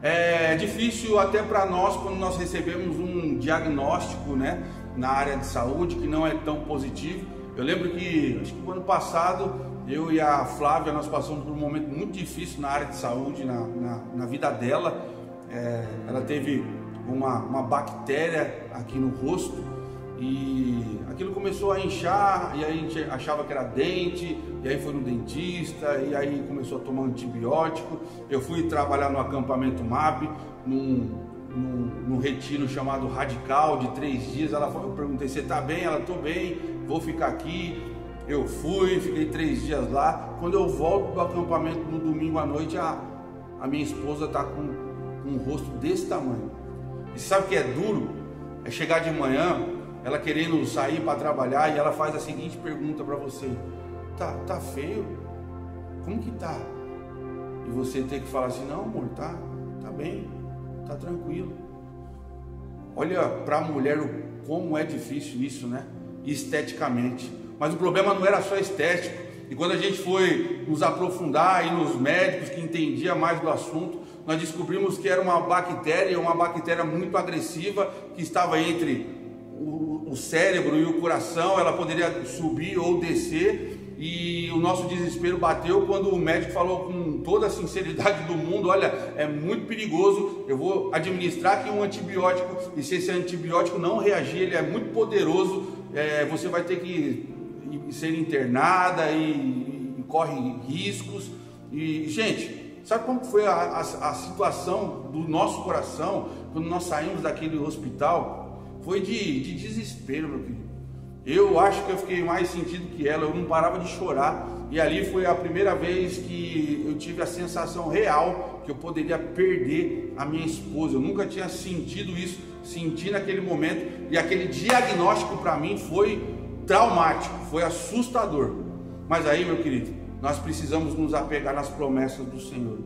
É difícil até para nós quando nós recebemos um diagnóstico, né, na área de saúde que não é tão positivo. Eu lembro que, acho que o ano passado, eu e a Flávia, nós passamos por um momento muito difícil na área de saúde, na vida dela. Ela teve uma bactéria aqui no rosto, e aquilo começou a inchar, e aí a gente achava que era dente, e aí foi no dentista, e aí começou a tomar antibiótico. Eu fui trabalhar no acampamento MAP, num retiro chamado Radical, de 3 dias. Eu perguntei, você tá bem? Ela, tô bem, vou ficar aqui. Eu fui, fiquei 3 dias lá. Quando eu volto do acampamento no domingo à noite, a minha esposa tá com um rosto desse tamanho. E sabe o que é duro? É chegar de manhã, ela querendo sair para trabalhar, e ela faz a seguinte pergunta para você: tá feio? Como que tá? E você tem que falar assim: não, amor, tá bem, tá tranquilo. Olha para a mulher como é difícil isso, né? Esteticamente. Mas o problema não era só estético. E quando a gente foi nos aprofundar e nos médicos que entendiam mais do assunto, nós descobrimos que era uma bactéria muito agressiva, que estava entre o cérebro e o coração. Ela poderia subir ou descer, e o nosso desespero bateu quando o médico falou com toda a sinceridade do mundo: olha, é muito perigoso, eu vou administrar aqui um antibiótico, e se esse antibiótico não reagir, ele é muito poderoso, você vai ter que ser internada e corre riscos. E, gente, sabe como foi a situação do nosso coração quando nós saímos daquele hospital? Foi de desespero, meu querido. Eu acho que eu fiquei mais sentido que ela, eu não parava de chorar. E ali foi a primeira vez que eu tive a sensação real que eu poderia perder a minha esposa. Eu nunca tinha sentido isso, senti naquele momento. E aquele diagnóstico para mim foi traumático, foi assustador. Mas aí, meu querido, nós precisamos nos apegar nas promessas do Senhor,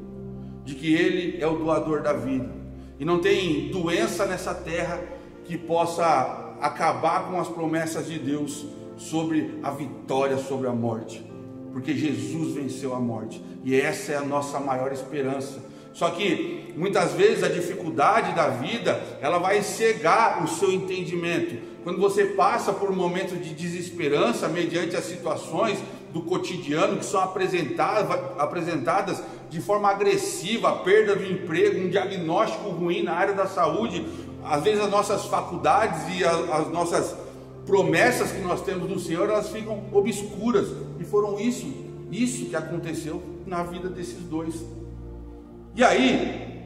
de que Ele é o doador da vida, e não tem doença nessa terra que possa acabar com as promessas de Deus sobre a vitória sobre a morte, porque Jesus venceu a morte, e essa é a nossa maior esperança. Só que muitas vezes a dificuldade da vida, ela vai cegar o seu entendimento. Quando você passa por um momento de desesperança mediante as situações do cotidiano que são apresentadas de forma agressiva, a perda do emprego, um diagnóstico ruim na área da saúde, às vezes as nossas faculdades e as nossas promessas que nós temos do Senhor, elas ficam obscuras. E foram isso que aconteceu na vida desses dois. E aí,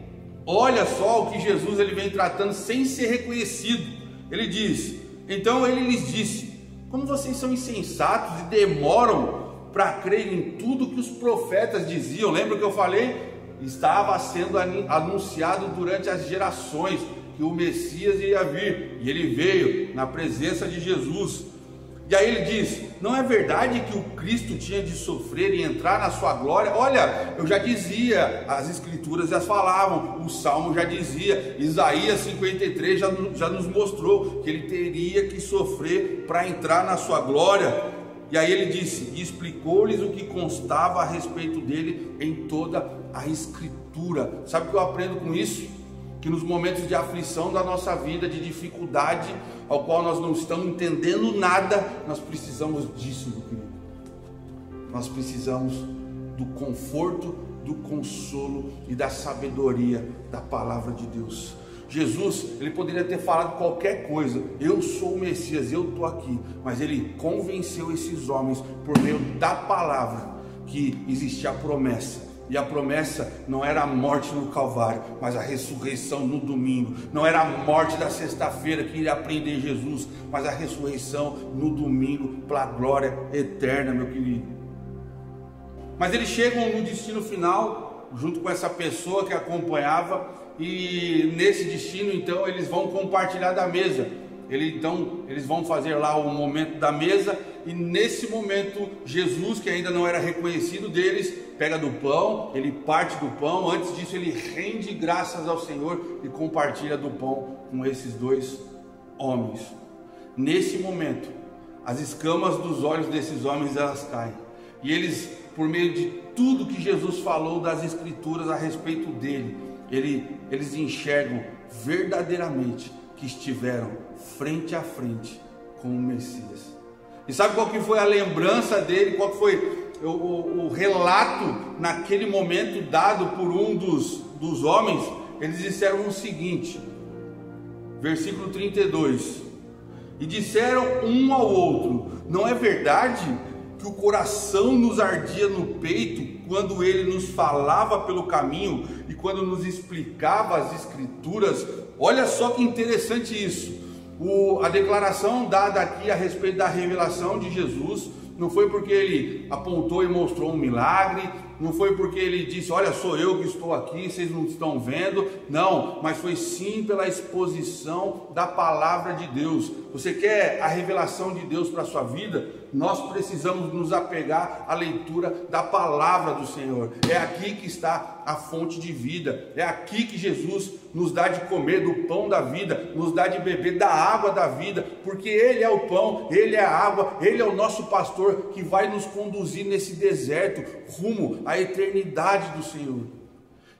olha só o que Jesus ele vem tratando sem ser reconhecido. Ele diz: então ele lhes disse, como vocês são insensatos e demoram para crer em tudo que os profetas diziam. Lembra que eu falei? Estava sendo anunciado durante as gerações que o Messias iria vir, e ele veio na presença de Jesus. E aí ele diz: não é verdade que o Cristo tinha de sofrer e entrar na sua glória? Olha, eu já dizia, as escrituras já falavam, o Salmo já dizia, Isaías 53 já nos mostrou que ele teria que sofrer para entrar na sua glória. E aí ele disse, e explicou-lhes o que constava a respeito dele em toda a escritura. Sabe o que eu aprendo com isso? Que nos momentos de aflição da nossa vida, de dificuldade, ao qual nós não estamos entendendo nada, nós precisamos disso, meu querido. Nós precisamos do conforto, do consolo e da sabedoria da palavra de Deus. Jesus, ele poderia ter falado qualquer coisa, eu sou o Messias, eu estou aqui, mas ele convenceu esses homens por meio da palavra que existia a promessa. E a promessa não era a morte no Calvário, mas a ressurreição no domingo. Não era a morte da sexta-feira que iria prender Jesus, mas a ressurreição no domingo para a glória eterna, meu querido. Mas eles chegam no destino final, junto com essa pessoa que acompanhava, e nesse destino então eles vão compartilhar da mesa. Eles vão fazer lá o momento da mesa, e nesse momento Jesus, que ainda não era reconhecido deles, pega do pão, ele parte do pão. Antes disso ele rende graças ao Senhor e compartilha do pão com esses dois homens. Nesse momento as escamas dos olhos desses homens elas caem, e eles, por meio de tudo que Jesus falou das escrituras a respeito dele, eles enxergam verdadeiramente que estiveram frente a frente com o Messias. E sabe qual que foi a lembrança dele? Qual que foi o relato naquele momento dado por um dos homens? Eles disseram o seguinte, versículo 32: e disseram um ao outro: não é verdade que o coração nos ardia no peito quando ele nos falava pelo caminho e quando nos explicava as escrituras? Olha só que interessante isso. A declaração dada aqui a respeito da revelação de Jesus não foi porque ele apontou e mostrou um milagre, não foi porque ele disse: olha, sou eu que estou aqui, vocês não estão vendo. Não, mas foi sim pela exposição da palavra de Deus. Você quer a revelação de Deus para a sua vida? Nós precisamos nos apegar à leitura da palavra do Senhor. É aqui que está a fonte de vida, é aqui que Jesus nos dá de comer do pão da vida, nos dá de beber da água da vida, porque Ele é o pão, Ele é a água, Ele é o nosso pastor que vai nos conduzir nesse deserto rumo à eternidade do Senhor.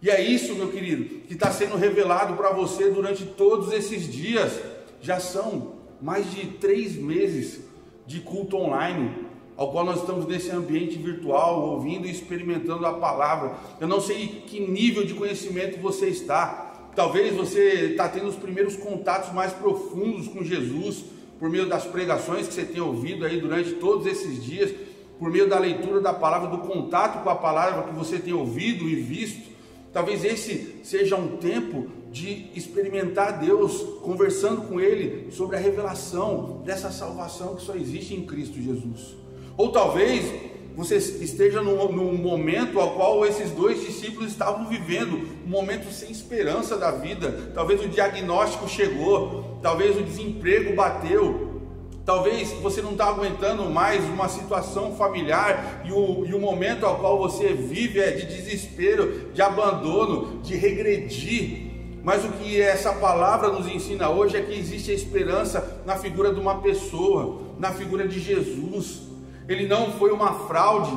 E é isso, meu querido, que está sendo revelado para você durante todos esses dias. Já são mais de 3 meses de culto online, ao qual nós estamos nesse ambiente virtual, ouvindo e experimentando a palavra. Eu não sei que nível de conhecimento você está. Talvez você está tendo os primeiros contatos mais profundos com Jesus, por meio das pregações que você tem ouvido aí durante todos esses dias, por meio da leitura da palavra, do contato com a palavra que você tem ouvido e visto. Talvez esse seja um tempo de experimentar Deus, conversando com Ele sobre a revelação dessa salvação que só existe em Cristo Jesus. Ou talvez você esteja num momento ao qual esses 2 discípulos estavam vivendo, um momento sem esperança da vida. Talvez o diagnóstico chegou, talvez o desemprego bateu, talvez você não está aguentando mais uma situação familiar e o momento ao qual você vive é de desespero, de abandono, de regredir. Mas o que essa palavra nos ensina hoje é que existe a esperança na figura de uma pessoa, na figura de Jesus. Ele não foi uma fraude,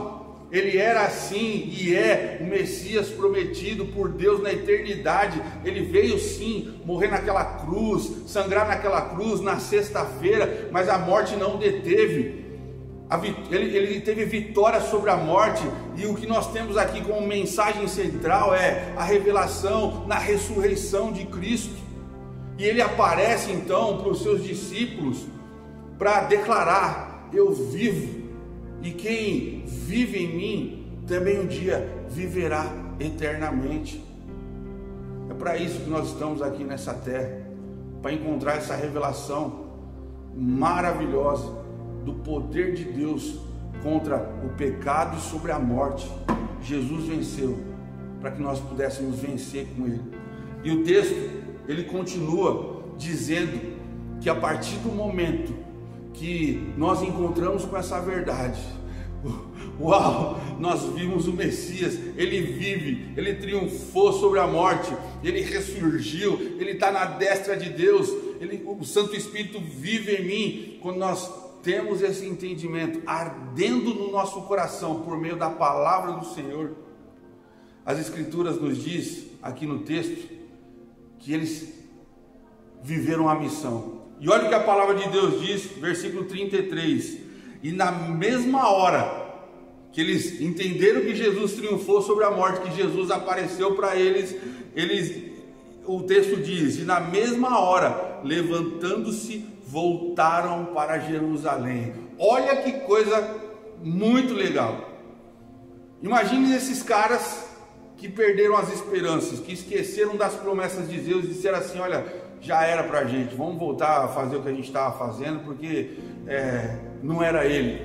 ele era assim e é o Messias prometido por Deus na eternidade. Ele veio sim morrer naquela cruz, sangrar naquela cruz na sexta-feira, mas a morte não deteve. Ele teve vitória sobre a morte, e o que nós temos aqui como mensagem central é a revelação na ressurreição de Cristo. E ele aparece então para os seus discípulos para declarar: eu vivo, e quem vive em mim também um dia viverá eternamente. É para isso que nós estamos aqui nessa terra, para encontrar essa revelação maravilhosa do poder de Deus contra o pecado e sobre a morte. Jesus venceu para que nós pudéssemos vencer com Ele. E o texto, ele continua dizendo que a partir do momento que nós encontramos com essa verdade, uau, nós vimos o Messias, Ele vive, Ele triunfou sobre a morte, Ele ressurgiu, Ele está na destra de Deus, o Santo Espírito vive em mim. Quando nós temos esse entendimento ardendo no nosso coração por meio da palavra do Senhor, as Escrituras nos diz aqui no texto que eles viveram a missão. E olha o que a palavra de Deus diz, versículo 33: e na mesma hora que eles entenderam que Jesus triunfou sobre a morte, que Jesus apareceu para eles, o texto diz: e na mesma hora, levantando-se, voltaram para Jerusalém. Olha que coisa muito legal. Imagine esses caras que perderam as esperanças, que esqueceram das promessas de Deus e disseram assim: olha, já era pra gente, vamos voltar a fazer o que a gente estava fazendo, porque não era ele,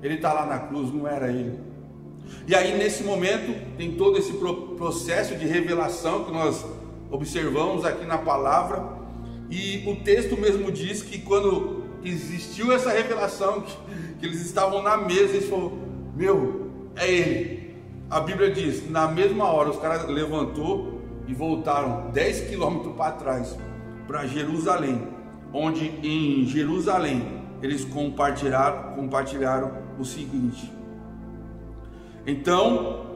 ele está lá na cruz, não era ele. E aí nesse momento tem todo esse processo de revelação que nós observamos aqui na palavra. E o texto mesmo diz que quando existiu essa revelação, que eles estavam na mesa, eles falaram: meu, é ele. A Bíblia diz, na mesma hora os caras levantou e voltaram 10 quilômetros para trás, para Jerusalém, onde em Jerusalém eles compartilharam o seguinte. Então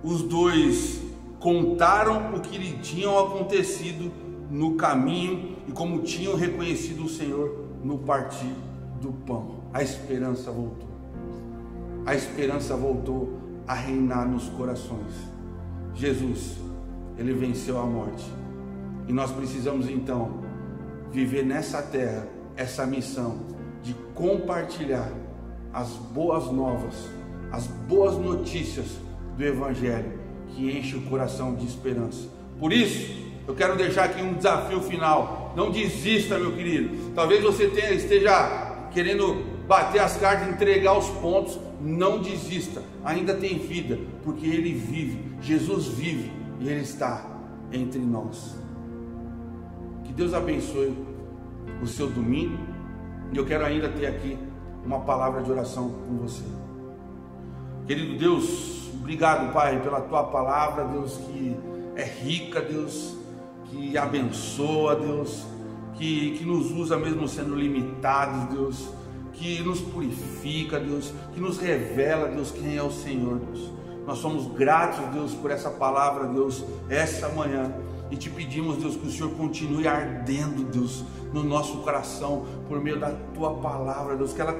os 2 contaram o que lhe tinham acontecido no caminho e como tinham reconhecido o Senhor no partir do pão. A esperança voltou. A esperança voltou a reinar nos corações. Jesus, Ele venceu a morte. E nós precisamos então viver nessa terra essa missão de compartilhar as boas novas, as boas notícias do Evangelho que enche o coração de esperança. Por isso, eu quero deixar aqui um desafio final. Não desista, meu querido. Talvez você esteja querendo bater as cartas, entregar os pontos. Não desista, ainda tem vida, porque Ele vive, Jesus vive e Ele está entre nós. Que Deus abençoe o seu domingo. E eu quero ainda ter aqui uma palavra de oração com você. Querido Deus, obrigado, Pai, pela Tua palavra, Deus, que é rica, Deus, que abençoa, Deus, que nos usa mesmo sendo limitados, Deus, que nos purifica, Deus, que nos revela, Deus, quem é o Senhor, Deus. Nós somos gratos, Deus, por essa palavra, Deus, essa manhã. E te pedimos, Deus, que o Senhor continue ardendo, Deus, no nosso coração, por meio da Tua palavra, Deus, que ela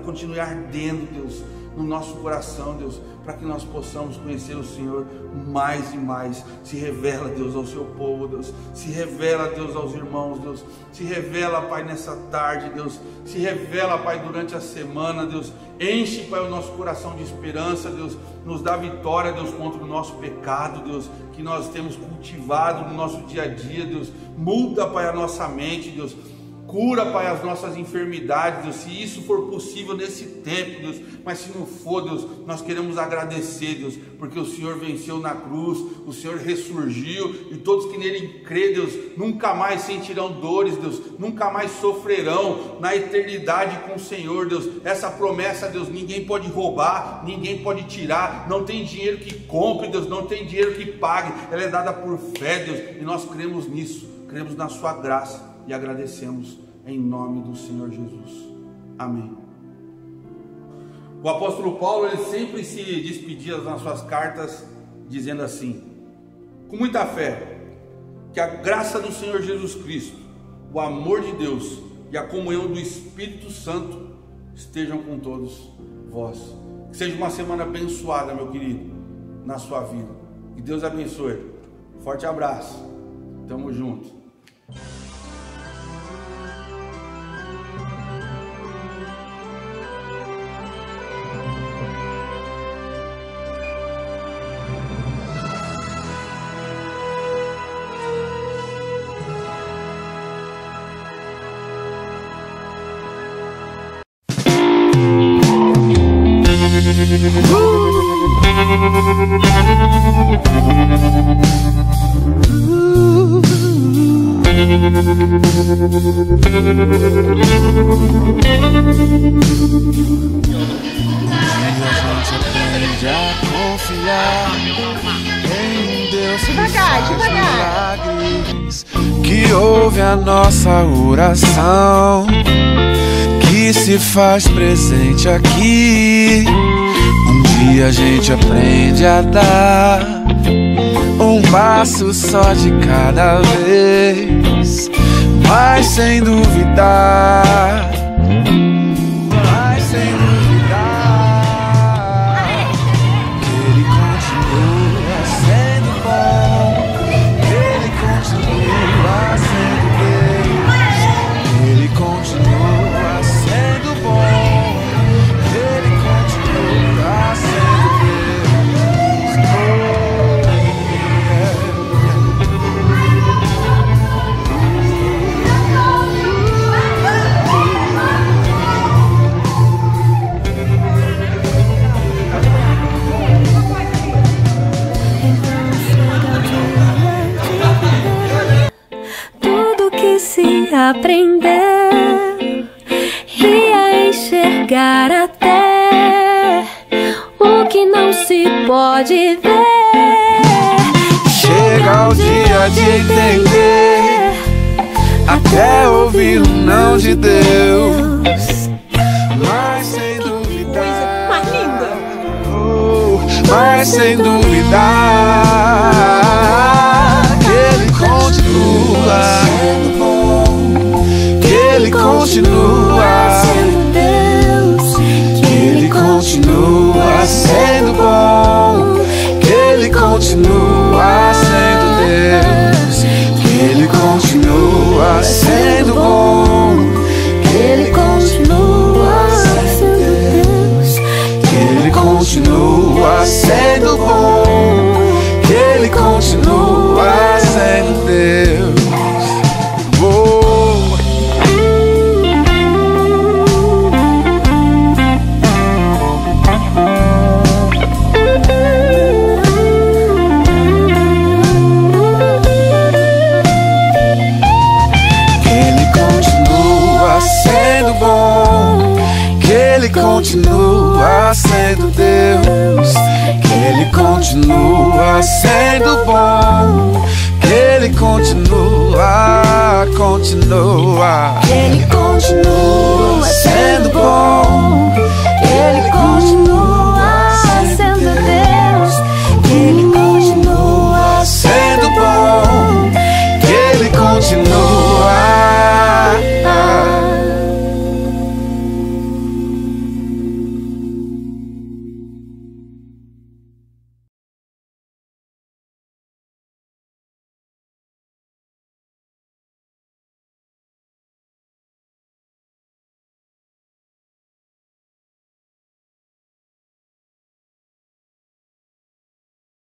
continue ardendo, Deus, no nosso coração, Deus, para que nós possamos conhecer o Senhor mais e mais. Se revela, Deus, ao seu povo, Deus, se revela, Deus, aos irmãos, Deus, se revela, Pai, nessa tarde, Deus, se revela, Pai, durante a semana, Deus, enche, Pai, o nosso coração de esperança, Deus, nos dá vitória, Deus, contra o nosso pecado, Deus, que nós temos cultivado no nosso dia a dia, Deus, muda, Pai, a nossa mente, Deus, cura, Pai, as nossas enfermidades, Deus, se isso for possível nesse tempo, Deus, mas se não for, Deus, nós queremos agradecer, Deus, porque o Senhor venceu na cruz, o Senhor ressurgiu, e todos que nele crê, Deus, nunca mais sentirão dores, Deus, nunca mais sofrerão na eternidade com o Senhor, Deus. Essa promessa, Deus, ninguém pode roubar, ninguém pode tirar, não tem dinheiro que compre, Deus, não tem dinheiro que pague, ela é dada por fé, Deus, e nós cremos nisso, cremos na sua graça, e agradecemos em nome do Senhor Jesus. Amém. O apóstolo Paulo, ele sempre se despedia nas suas cartas dizendo assim: com muita fé, que a graça do Senhor Jesus Cristo, o amor de Deus e a comunhão do Espírito Santo estejam com todos vós. Que seja uma semana abençoada, meu querido, na sua vida. Que Deus abençoe. Forte abraço. Tamo junto. Aprende a confiar em Deus que faz milagres, que ouve a nossa oração, que se faz presente aqui. Um dia a gente aprende a dar um passo só de cada vez, mas sem duvidar. Aprender e a enxergar até o que não se pode ver. Chega o dia de entender, até ouvir o não de Deus, mas sem duvidar. Mas sem duvidar que Ele continua sendo bom, que Ele continua sendo Deus, que Ele continua sendo bom, que Ele continua sendo Deus, que Ele continua sendo continua sendo bom, que Ele continua sendo Deus. Ele continua sendo Deus, que Ele continua sendo bom, que Ele continua que Ele continua sendo bom, que Ele continua